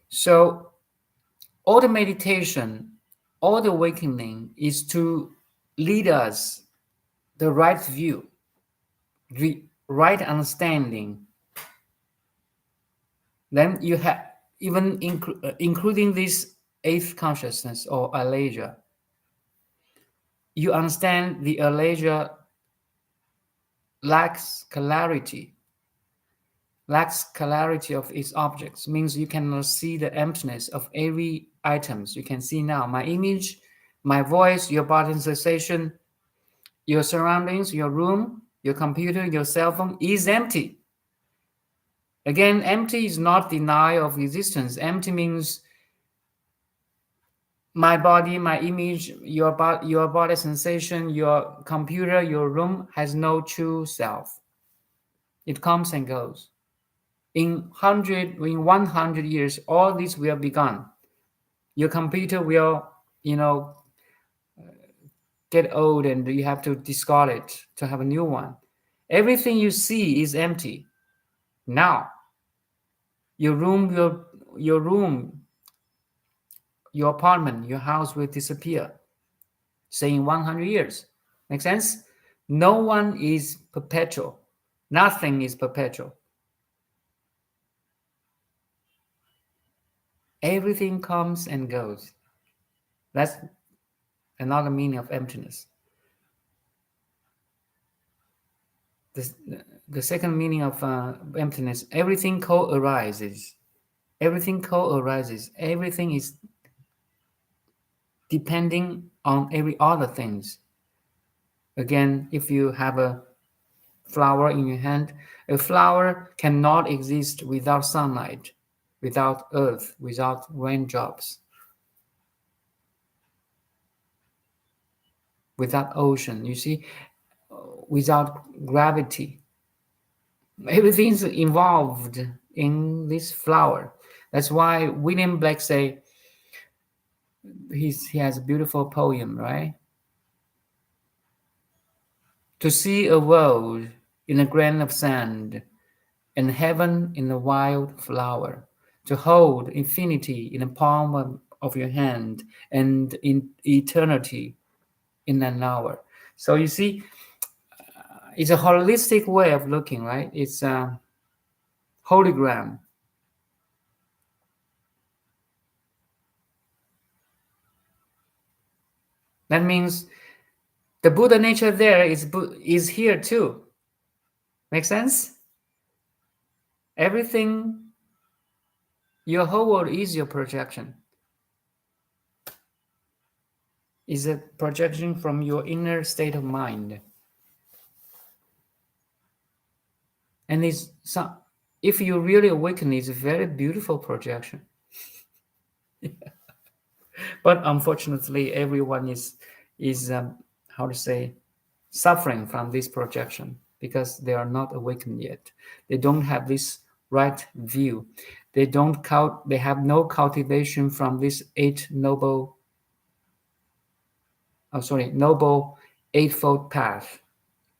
So all the meditation, all the awakening is to lead us the right view, the right understanding. Then you have, even including this eighth consciousness or Alaya, you understand the Alaya lacks clarity of its objects, means you cannot see the emptiness of every items. You can see now my image, my voice, your body sensation, your surroundings, your room, your computer, your cell phone is empty. Again, empty is not denial of existence. Empty means my body, my image, your body sensation, your computer, your room has no true self. It comes and goes. In 100 years, all this will be gone. Your computer will, get old and you have to discard it to have a new one. Everything you see is empty. Now, your room, your apartment, your house will disappear. Say in 100 years. Make sense? No one is perpetual. Nothing is perpetual. Everything comes and goes. That's another meaning of emptiness. The second meaning of emptiness, everything co-arises. Everything co-arises. Everything is depending on every other things. Again, if you have a flower in your hand, a flower cannot exist without sunlight, without earth, without raindrops. without ocean. You see, without gravity. Everything's involved in this flower. That's why William Blake say he has a beautiful poem, right? To see a world in a grain of sand, and heaven in a wild flower, to hold infinity in the palm of your hand, and in eternity in an hour. So you see, it's a holistic way of looking, right? It's a hologram. That means the Buddha nature there is here too. Make sense? Everything, your whole world is your projection. Is a projection from your inner state of mind. And if you really awaken, it's a very beautiful projection. But unfortunately, everyone is how to say, suffering from this projection because they are not awakened yet. They don't have this right view. They have no cultivation from this noble eightfold path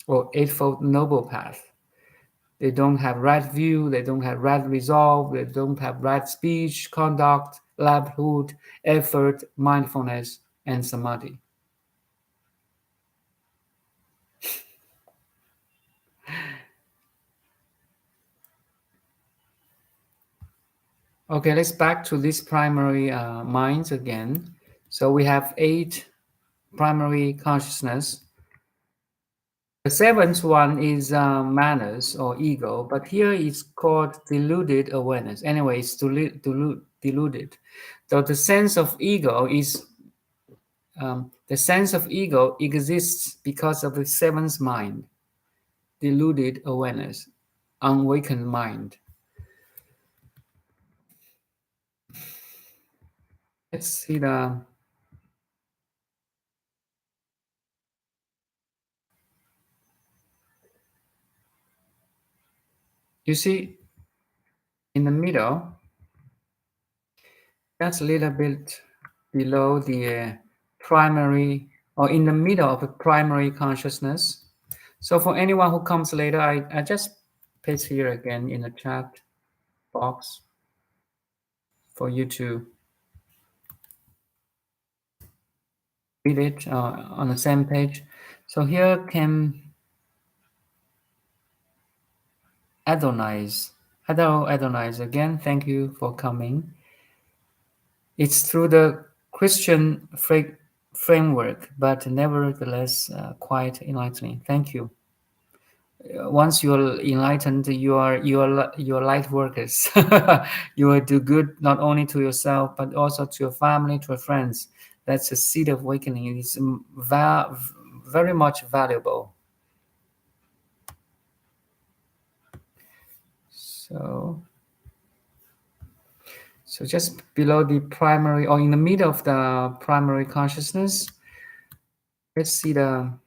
or eightfold noble path. They don't have right view, they don't have right resolve, they don't have right speech, conduct, livelihood, effort, mindfulness, and samadhi. Okay, let's back to this primary minds again. So we have 8 primary consciousness. The 7th one is manners or ego, but here it's called deluded awareness. Anyway, it's deluded. So the sense of ego exists because of the 7th mind, deluded awareness, unawakened mind. Let's see you see in the middle, that's a little bit below the primary or in the middle of the primary consciousness. So for anyone who comes later, I just paste here again in the chat box for you to read it on the same page. So here came Adonais. Hello, Adonais again. Thank you for coming. It's through the Christian framework, but nevertheless quite enlightening. Thank you. Once you're enlightened, you are light workers. You will do good not only to yourself but also to your family, to your friends. That's a seed of awakening. It's very much valuable. So just below the primary or in the middle of the primary consciousness, let's see the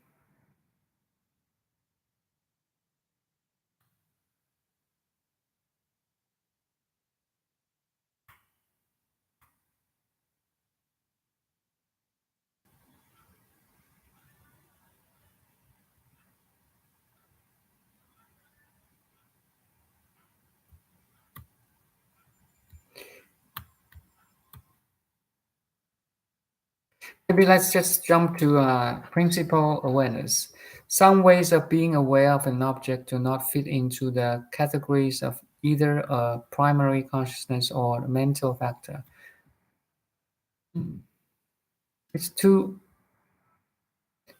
maybe let's just jump to principal awareness. Some ways of being aware of an object do not fit into the categories of either a primary consciousness or a mental factor. It's too.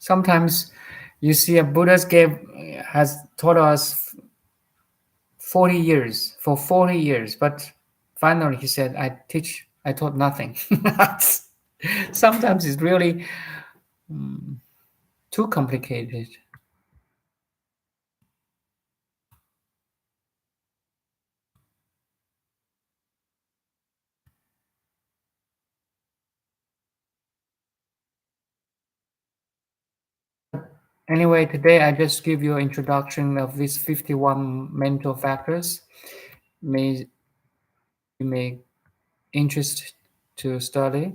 Sometimes you see a Buddha's gave has taught us 40 years for 40 years, but finally he said, I taught nothing." Sometimes it's really too complicated. Anyway, today I just give you an introduction of these 51 mental factors. May you may interest to study.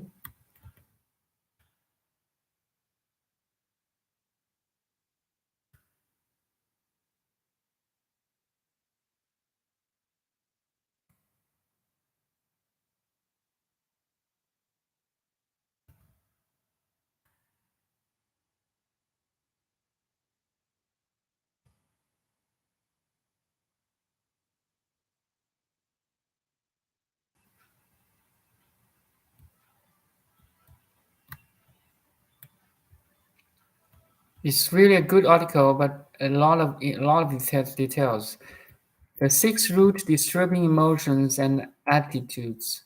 It's really a good article, but a lot of details. The 6 root disturbing emotions and attitudes.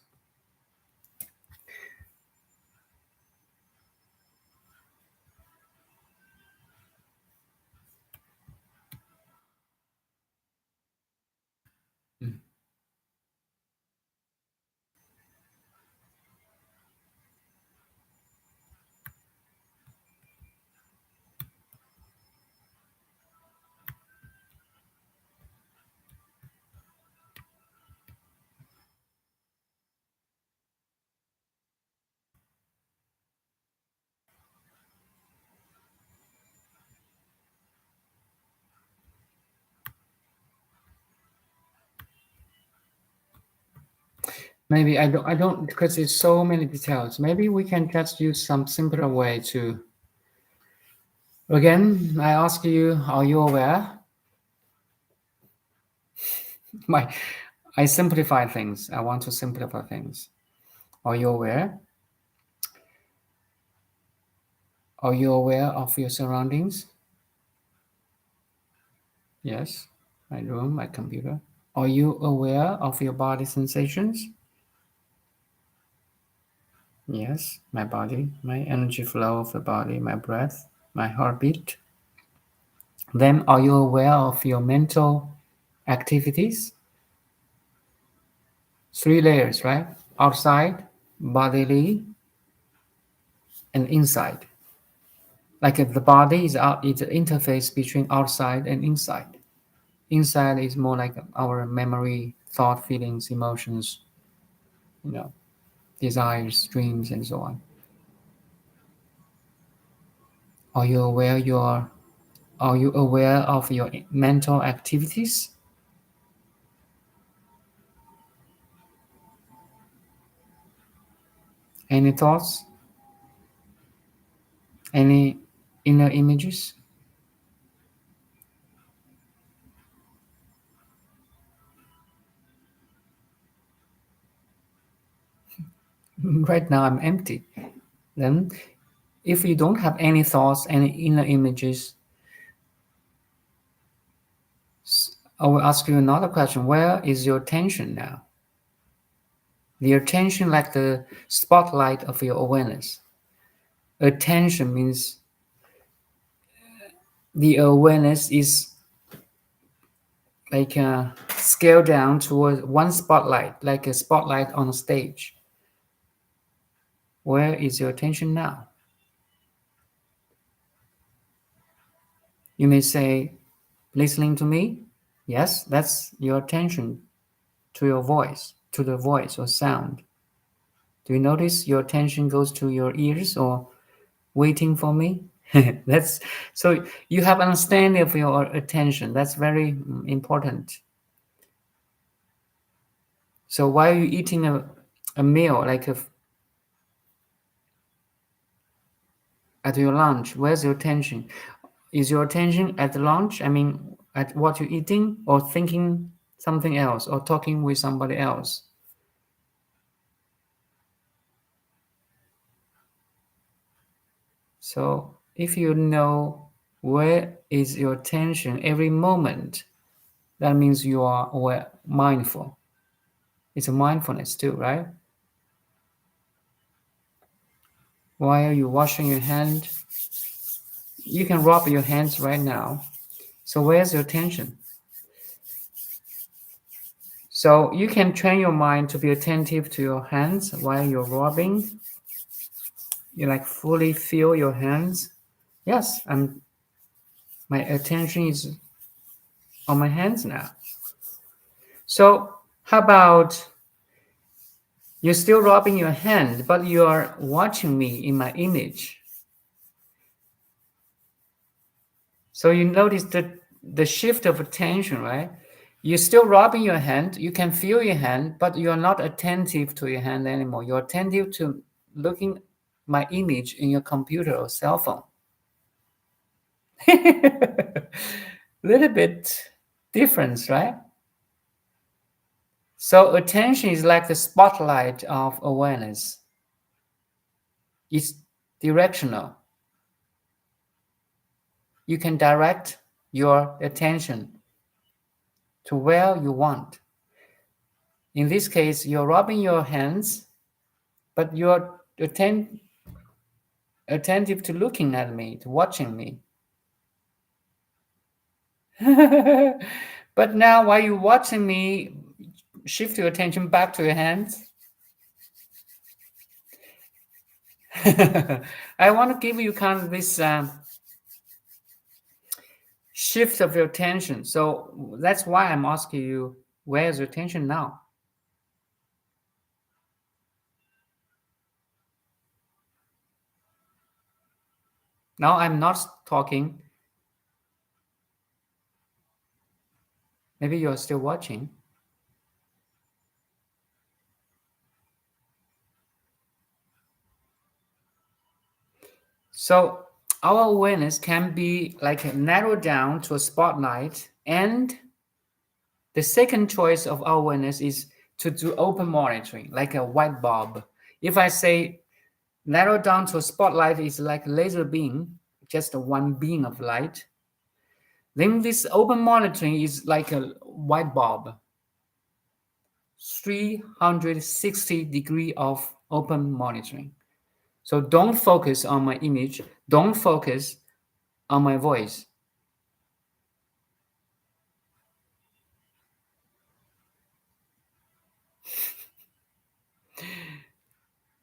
Maybe I don't because there's so many details. Maybe we can just use some simpler way to. Again, I ask you, are you aware? My, I simplify things. I want to simplify things. Are you aware? Are you aware of your surroundings? Yes, my room, my computer. Are you aware of your body sensations? Yes, my body, my energy flow of the body, my breath, my heartbeat. Then, are you aware of your mental activities? 3 layers, right? Outside, bodily, and inside. Like the body is it's an interface between outside and inside. Inside is more like our memory, thought, feelings, emotions, you know, desires, dreams, and so on. Are you aware your Are you aware of your mental activities? Any thoughts? Any inner images? Right now I'm empty. Then, if you don't have any thoughts, any inner images, I will ask you another question. Where is your attention now? The attention, like the spotlight of your awareness. Attention means the awareness is like scaled down towards one spotlight, like a spotlight on a stage. Where is your attention now? You may say, listening to me? Yes, that's your attention to your voice, to the voice or sound. Do you notice your attention goes to your ears or waiting for me? That's so you have understanding of your attention. That's very important. So while you're eating a meal, like at your lunch, where's your attention? Is your attention at the lunch? I mean, at what you're eating, or thinking something else, or talking with somebody else? So if you know where is your attention every moment, that means you are aware, mindful. It's a mindfulness too, right? While you're washing your hand, you can rub your hands right now. So where's your attention? So you can train your mind to be attentive to your hands while you're rubbing. You like fully feel your hands. Yes, I'm My attention is on my hands now. So how about you're still rubbing your hand, but you are watching me in my image. So you notice the shift of attention, right? You're still rubbing your hand. You can feel your hand, but you're not attentive to your hand anymore. You're attentive to looking my image in your computer or cell phone. Little bit difference, right? So attention is like the spotlight of awareness. It's directional. You can direct your attention to where you want. In this case, you're rubbing your hands, but you're attentive to looking at me, to watching me. But now, while you're watching me, shift your attention back to your hands. I want to give you kind of this shift of your attention. So that's why I'm asking you, where's your attention now? Now I'm not talking. Maybe you're still watching. So our awareness can be like narrowed down to a spotlight, and the second choice of our awareness is to do open monitoring, like a white bulb. If I say narrow down to a spotlight is like a laser beam, just one beam of light, then this open monitoring is like a white bulb, 360 degree of open monitoring. So don't focus on my image, don't focus on my voice.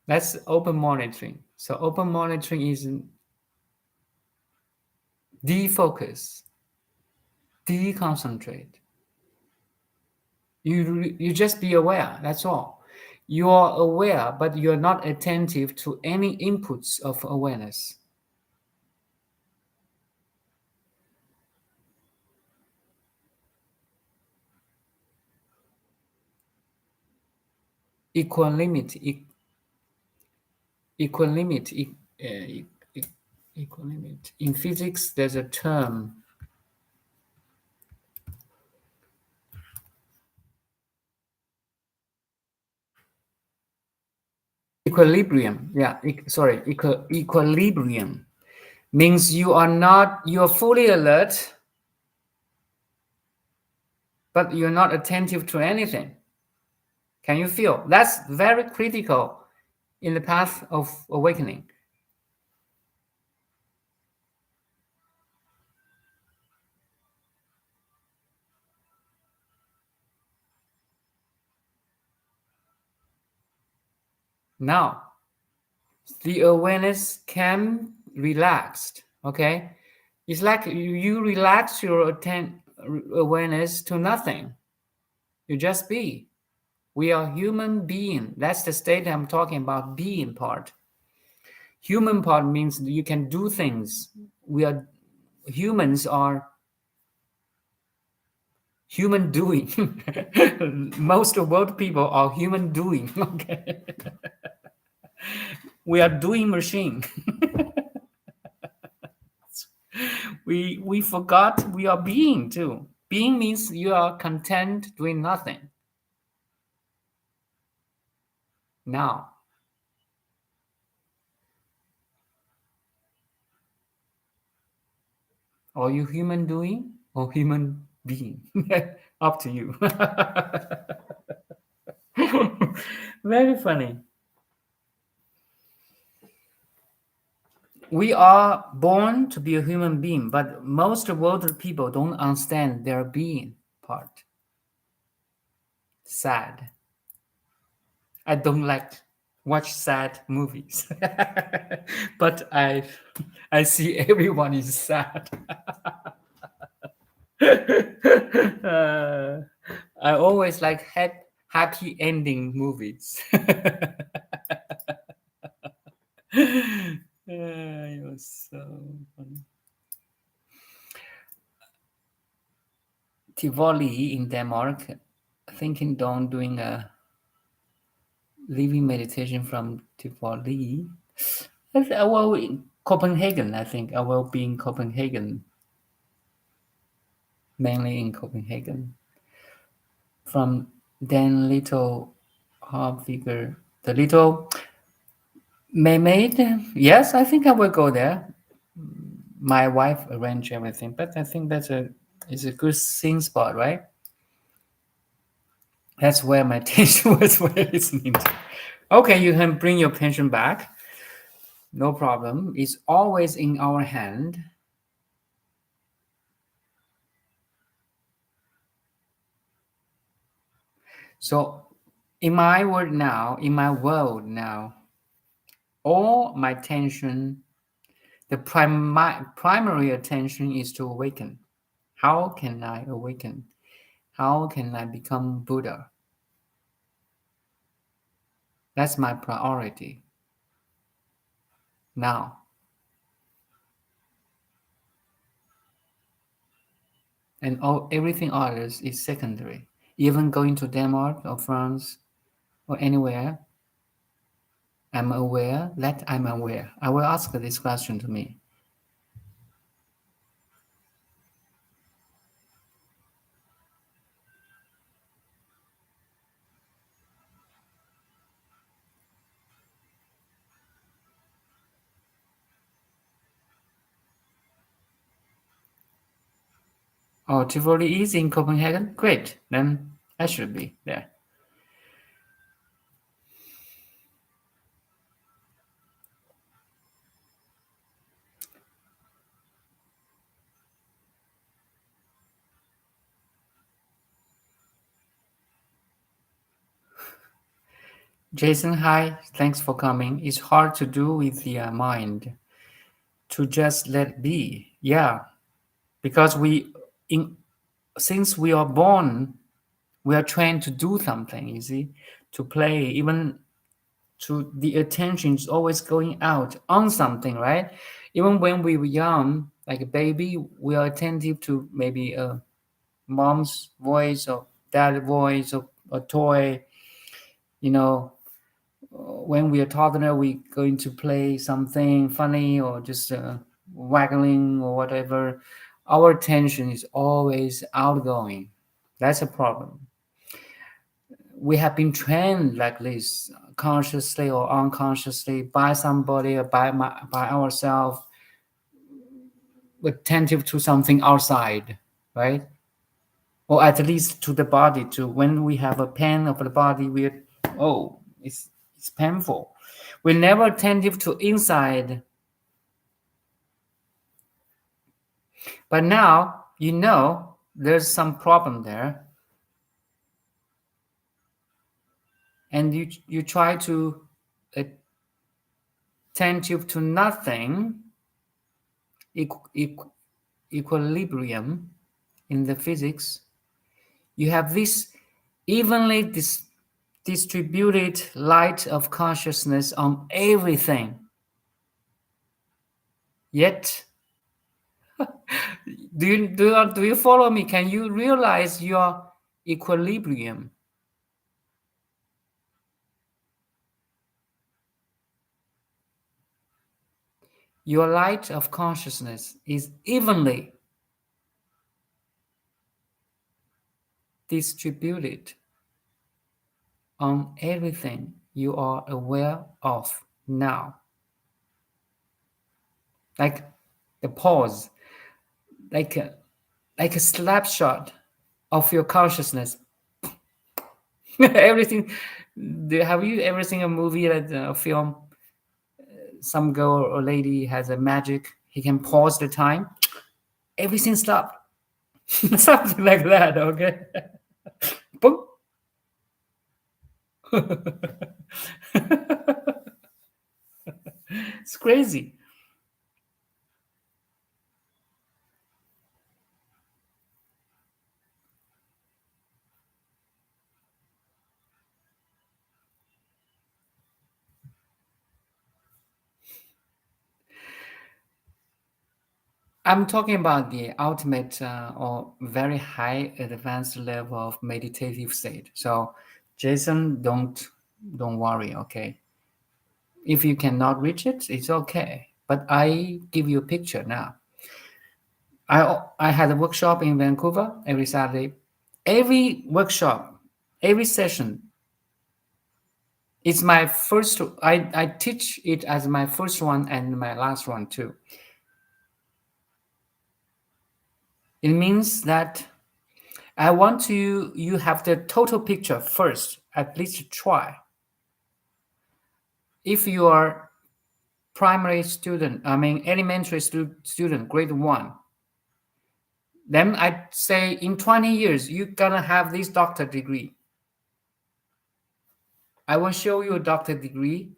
That's open monitoring. So open monitoring is defocus, deconcentrate. You just be aware, that's all. You are aware, but you're not attentive to any inputs of awareness. Equanimity, equanimity, equanimity. In physics, there's a term. Equilibrium, yeah, equilibrium means you are fully alert, but you're not attentive to anything. Can you feel? That's very critical in the path of awakening. Now, the awareness can relaxed, okay? It's like you relax your awareness to nothing. You just be. We are human being. That's the state I'm talking about, being part. Human part means you can do things. Humans are human doing. Most of world people are human doing. Okay. We are doing machine. we forgot we are being too. Being means you are content doing nothing. Now, are you human doing or human being? Up to you. Very funny. We are born to be a human being, but most world people don't understand their being part. Sad. I don't like watch sad movies, but I see everyone is sad. uh, I always like happy ending movies. It was so funny. Tivoli in Denmark, thinking on doing a living meditation from Tivoli. I will in Copenhagen. I think I will be in Copenhagen, mainly in Copenhagen. From then little half figure, the little mermaid. Yes, I think I will go there. My wife arranged everything, but I think it's a good scene spot, right? That's where my attention was listening to. Okay, you can bring your pension back. No problem. It's always in our hand. So in my world now, all my attention, the primary attention is to awaken. How can I awaken? How can I become Buddha? That's my priority now. And everything others is secondary. Even going to Denmark or France or anywhere, I'm aware that I'm aware. I will ask this question to me. Oh, Tivoli is in Copenhagen? Great. Then I should be there. Jason, hi. Thanks for coming. It's hard to do with the mind to just let be. Yeah, because since we are born, we are trained to do something, you see, to play, even to the attention is always going out on something, right? Even when we were young, like a baby, we are attentive to maybe a mom's voice or dad's voice or a toy. You know, when we are toddler, we going to play something funny or just waggling or whatever. Our attention is always outgoing. That's a problem. We have been trained like this, consciously or unconsciously, by somebody or by ourselves, attentive to something outside, right? Or at least to the body too. When we have a pain of the body, it's painful. We're never attentive to inside. But now there's some problem there, and you try to attentive to nothing, equilibrium in the physics. You have this evenly distributed light of consciousness on everything. Yet, do you follow me? Can you realize your equilibrium? Your light of consciousness is evenly distributed on everything you are aware of now. Like the pause, like a snapshot of your consciousness. Everything. Have you ever seen a movie, like a film? Some girl or lady has a magic. He can pause the time. Everything stopped. Something like that. Okay. Boom. It's crazy. I'm talking about the ultimate or very high advanced level of meditative state. So, Jason, don't worry. Okay, if you cannot reach it, it's okay. But I give you a picture now. I had a workshop in Vancouver every Saturday. Every workshop, every session, it's my first. I teach it as my first one and my last one too. It means that I want you have the total picture first. At least try. If you are primary student, I mean elementary student, grade one, then I say in 20 years you're gonna have this doctor degree. I will show you a doctor degree,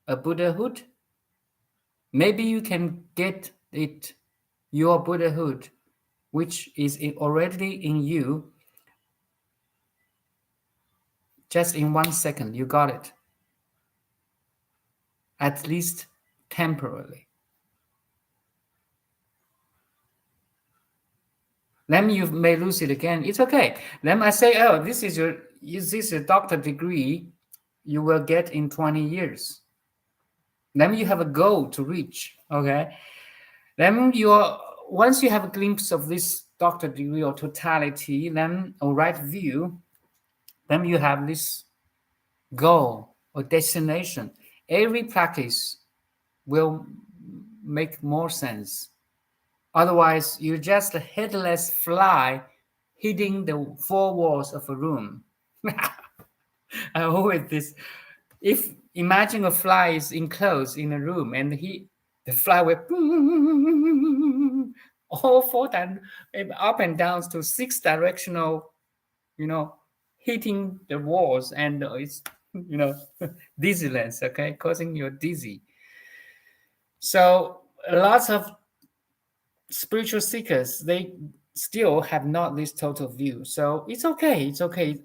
a Buddhahood. Maybe you can get it, your Buddhahood, which is already in you, just in 1 second. You got it, at least temporarily. Then you may lose it again. It's okay. Then I say, oh, this is a doctor degree you will get in 20 years. Then you have a goal to reach. Okay. Then once you have a glimpse of this doctor degree or totality, then a right view, then you have this goal or destination. Every practice will make more sense. Otherwise, you're just a headless fly hitting the four walls of a room. I always this. If imagine a fly is enclosed in a room and the fly will all fall down up and down to six directional, hitting the walls, and it's dizziness, okay, causing you dizzy. So lots of spiritual seekers, they still have not this total view. So it's okay. It's okay.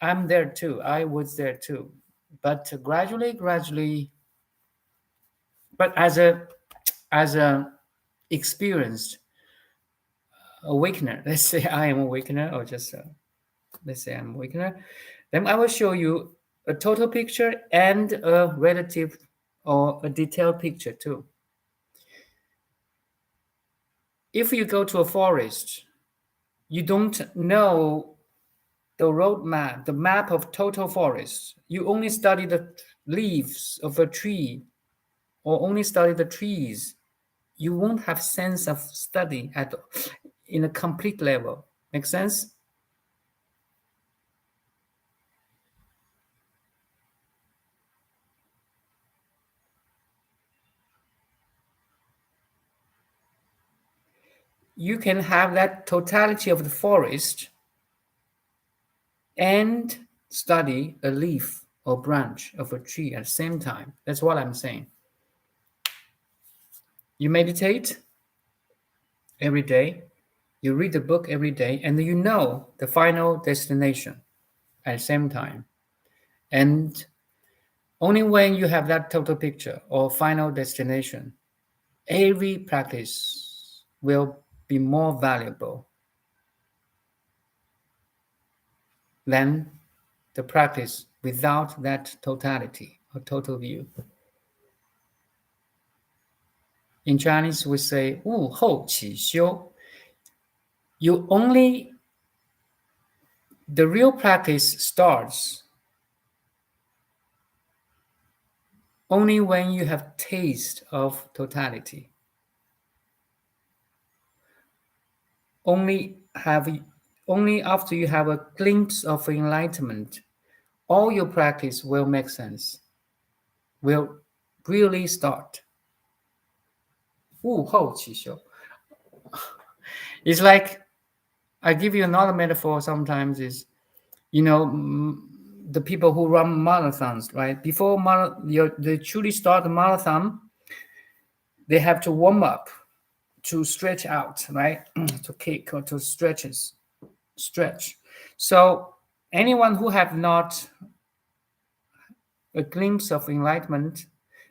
I'm there too. I was there too. But gradually, but as a experienced awakener, let's say I am awakener, or just let's say I'm awakener, then I will show you a total picture and a relative or a detailed picture too. If you go to a forest, you don't know the roadmap, the map of total forest. You only study the leaves of a tree or only study the trees. You won't have sense of study in a complete level. Make sense? You can have that totality of the forest and study a leaf or branch of a tree at the same time. That's what I'm saying. You meditate every day, you read the book every day, and you know the final destination at the same time. And only when you have that total picture or final destination, every practice will be more valuable than the practice without that totality or total view. In Chinese, we say, 悟后起修. The real practice starts only when you have taste of totality. Only after you have a glimpse of enlightenment, all your practice will make sense, will really start. 悟后起修. It's like, I give you another metaphor sometimes is, the people who run marathons, right? Before they truly start the marathon, they have to warm up, to stretch out, right? To kick or to stretch. So anyone who have not a glimpse of enlightenment,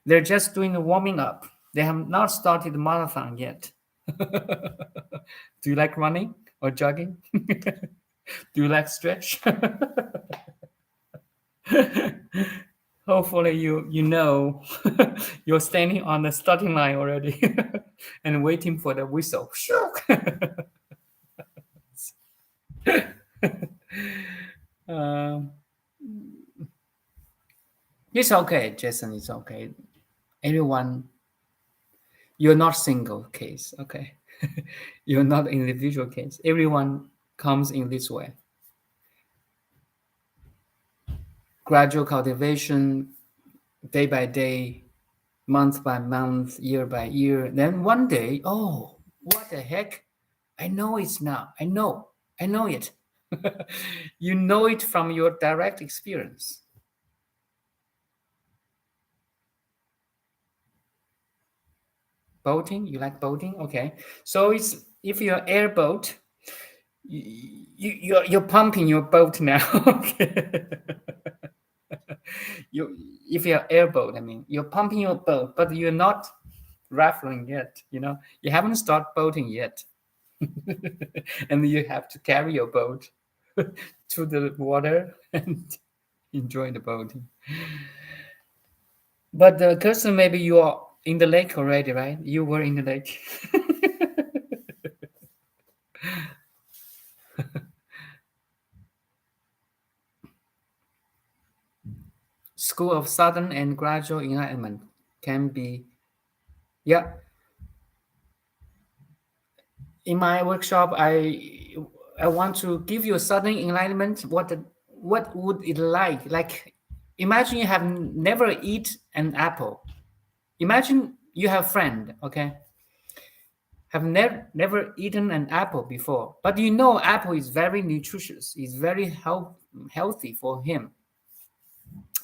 they're just doing the warming up. They have not started the marathon yet. Do you like running or jogging? Do you like stretch? Hopefully you know you're standing on the starting line already and waiting for the whistle. um, it's okay, Jason. It's okay. Everyone, you're not single case. Okay, you're not individual case. Everyone comes in this way. Gradual cultivation, day by day, month by month, year by year. Then one day, oh, what the heck? I know it's now. I know it. You know it from your direct experience. Boating, you like boating? Okay. So it's if you're airboat, you're pumping your boat now. Okay. If you're airboat, I mean, you're pumping your boat, but you're not raffling yet. You haven't started boating yet. And you have to carry your boat to the water and enjoy the boating. But the Kirsten, maybe you are in the lake already, right? You were in the lake. School of sudden and gradual enlightenment can be, yeah. In my workshop, I want to give you a sudden enlightenment. What would it like? Like, imagine you have never eat an apple. Imagine you have a friend, okay? Have never eaten an apple before, but apple is very nutritious. It's very healthy for him,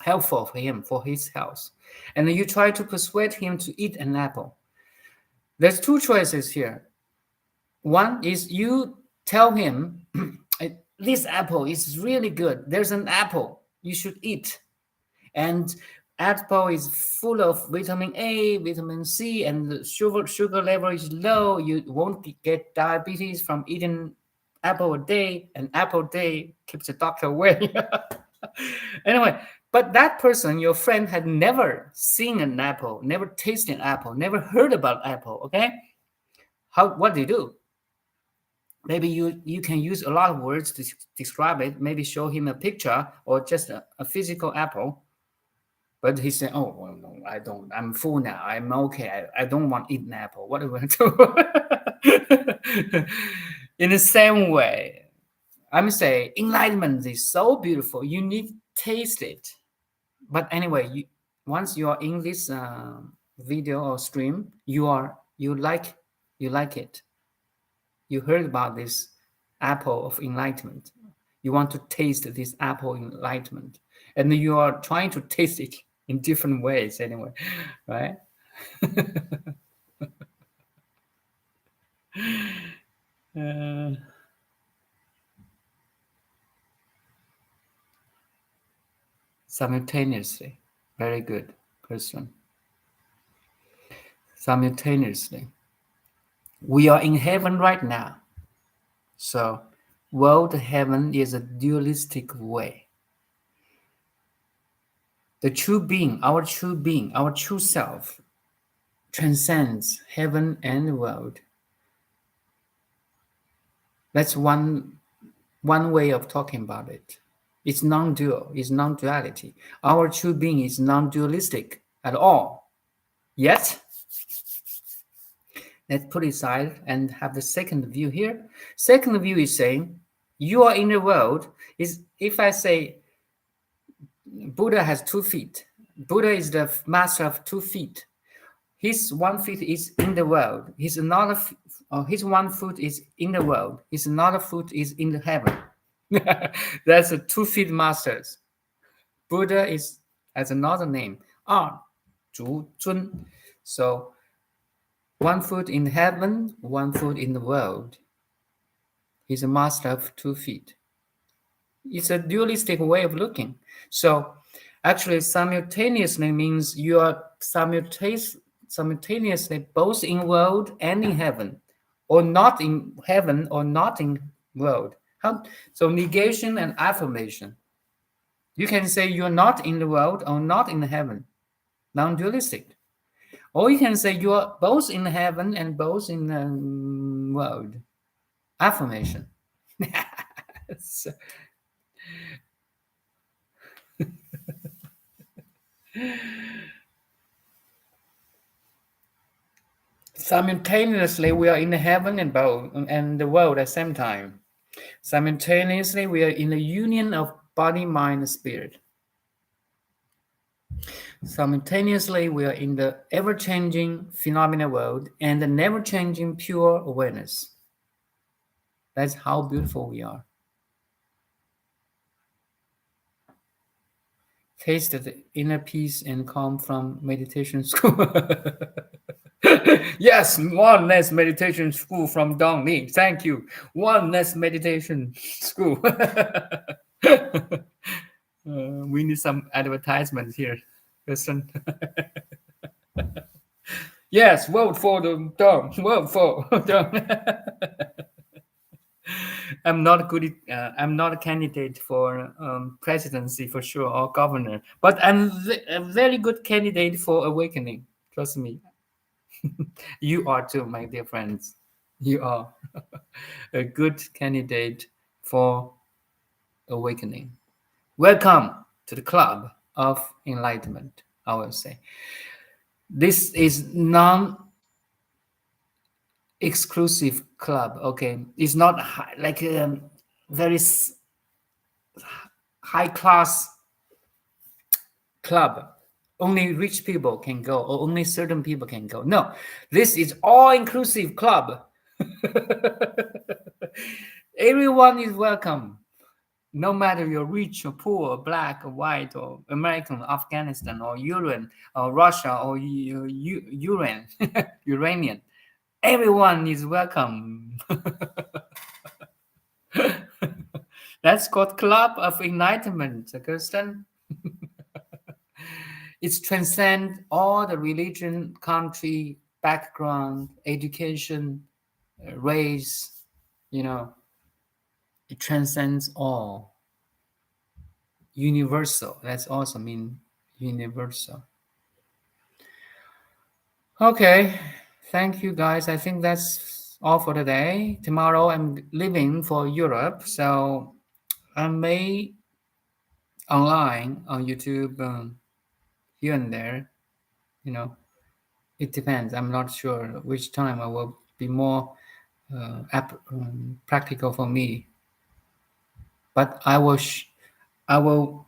helpful for him, for his health. And then you try to persuade him to eat an apple. There's two choices here. One is you tell him, this apple is really good. There's an apple you should eat. And apple is full of vitamin A, vitamin C, and the sugar level is low. You won't get diabetes from eating apple a day. An apple a day keeps the doctor away. Anyway, but that person, your friend, had never seen an apple, never tasted an apple, never heard about apple. Okay, what do you do? Maybe you can use a lot of words to describe it. Maybe show him a picture or just a physical apple. But he said, "Oh, well, no, I don't. I'm full now. I'm okay. I don't want to eat an apple. What do I do?" In the same way, I'm saying enlightenment is so beautiful. You need to taste it. But anyway, once you are in this video or stream, you like it. You heard about this apple of enlightenment. You want to taste this apple enlightenment, and you are trying to taste it in different ways anyway, right? Simultaneously. Very good person. Simultaneously. We are in heaven right now. So, world heaven is a dualistic way. The true being, our true self, transcends heaven and world. That's one way of talking about it. It's non-dual, it's non-duality. Our true being is non-dualistic at all. Yet, let's put it aside and have the second view here. Second view is saying, you are in the world. If I say Buddha has 2 feet, Buddha is the master of 2 feet. His 1 foot is in the world. His 1 foot is in the world. His another foot is in the heaven. That's a 2 feet masters. Buddha has another name, Zhu Zun. So 1 foot in heaven, 1 foot in the world. He's a master of 2 feet. It's a dualistic way of looking. So actually simultaneously means you are simultaneously both in world and in heaven. or not in heaven or not in world. How? So negation and affirmation. You can say you're not in the world or not in heaven, non-dualistic. Or you can say you are both in heaven and both in the world, affirmation. So, simultaneously, we are in the heaven and both and the world at the same time. Simultaneously, we are in the union of body, mind, and spirit. Simultaneously, we are in the ever-changing phenomena world and the never-changing pure awareness. That's how beautiful we are. Taste the inner peace and calm from meditation school. Yes, one less meditation school from Dong Li. Thank you. One less meditation school. We need some advertisements here. Listen. Yes, vote for the Dong. Vote for Dong. I'm not good. I'm not a candidate for presidency for sure or governor, but I'm a very good candidate for awakening. Trust me. You are too, my dear friends. You are a good candidate for awakening. Welcome to the club of enlightenment. I will say this is non-exclusive club. Okay, it's not like very high class club. Only rich people can go, or only certain people can go. No, this is all-inclusive club. Everyone is welcome, no matter you're rich or poor, or black or white, or American, Afghanistan, or Uranian, or Russia, or Uranian. Everyone is welcome. That's called Club of Enlightenment, Kirsten. It transcends all the religion, country, background, education, race, you know, it transcends all. Universal. That's also mean universal. Okay. Thank you guys. I think that's all for today. Tomorrow I'm leaving for Europe, so I may online on YouTube here and there, you know. It depends. I'm not sure which time I will be more practical for me. But I will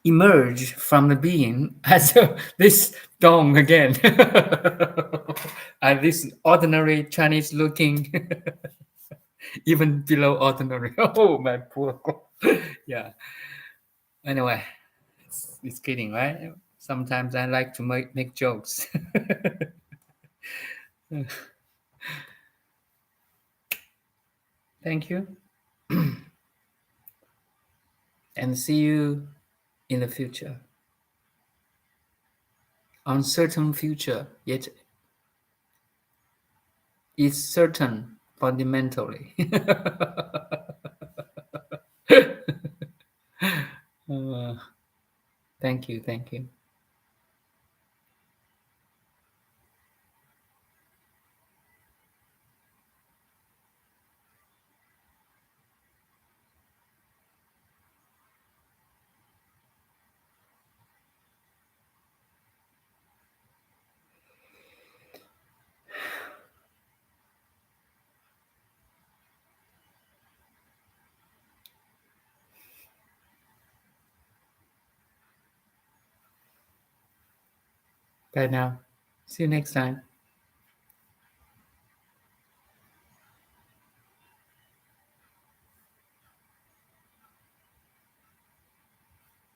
emerge from the being as this dong again, and this ordinary Chinese looking, even below ordinary. Oh my poor God. Yeah. Anyway, it's kidding, right? Sometimes I like to make jokes. Thank you. And see you in the future. Uncertain future, yet it's certain fundamentally. Uh, thank you, thank you. Bye now. See you next time.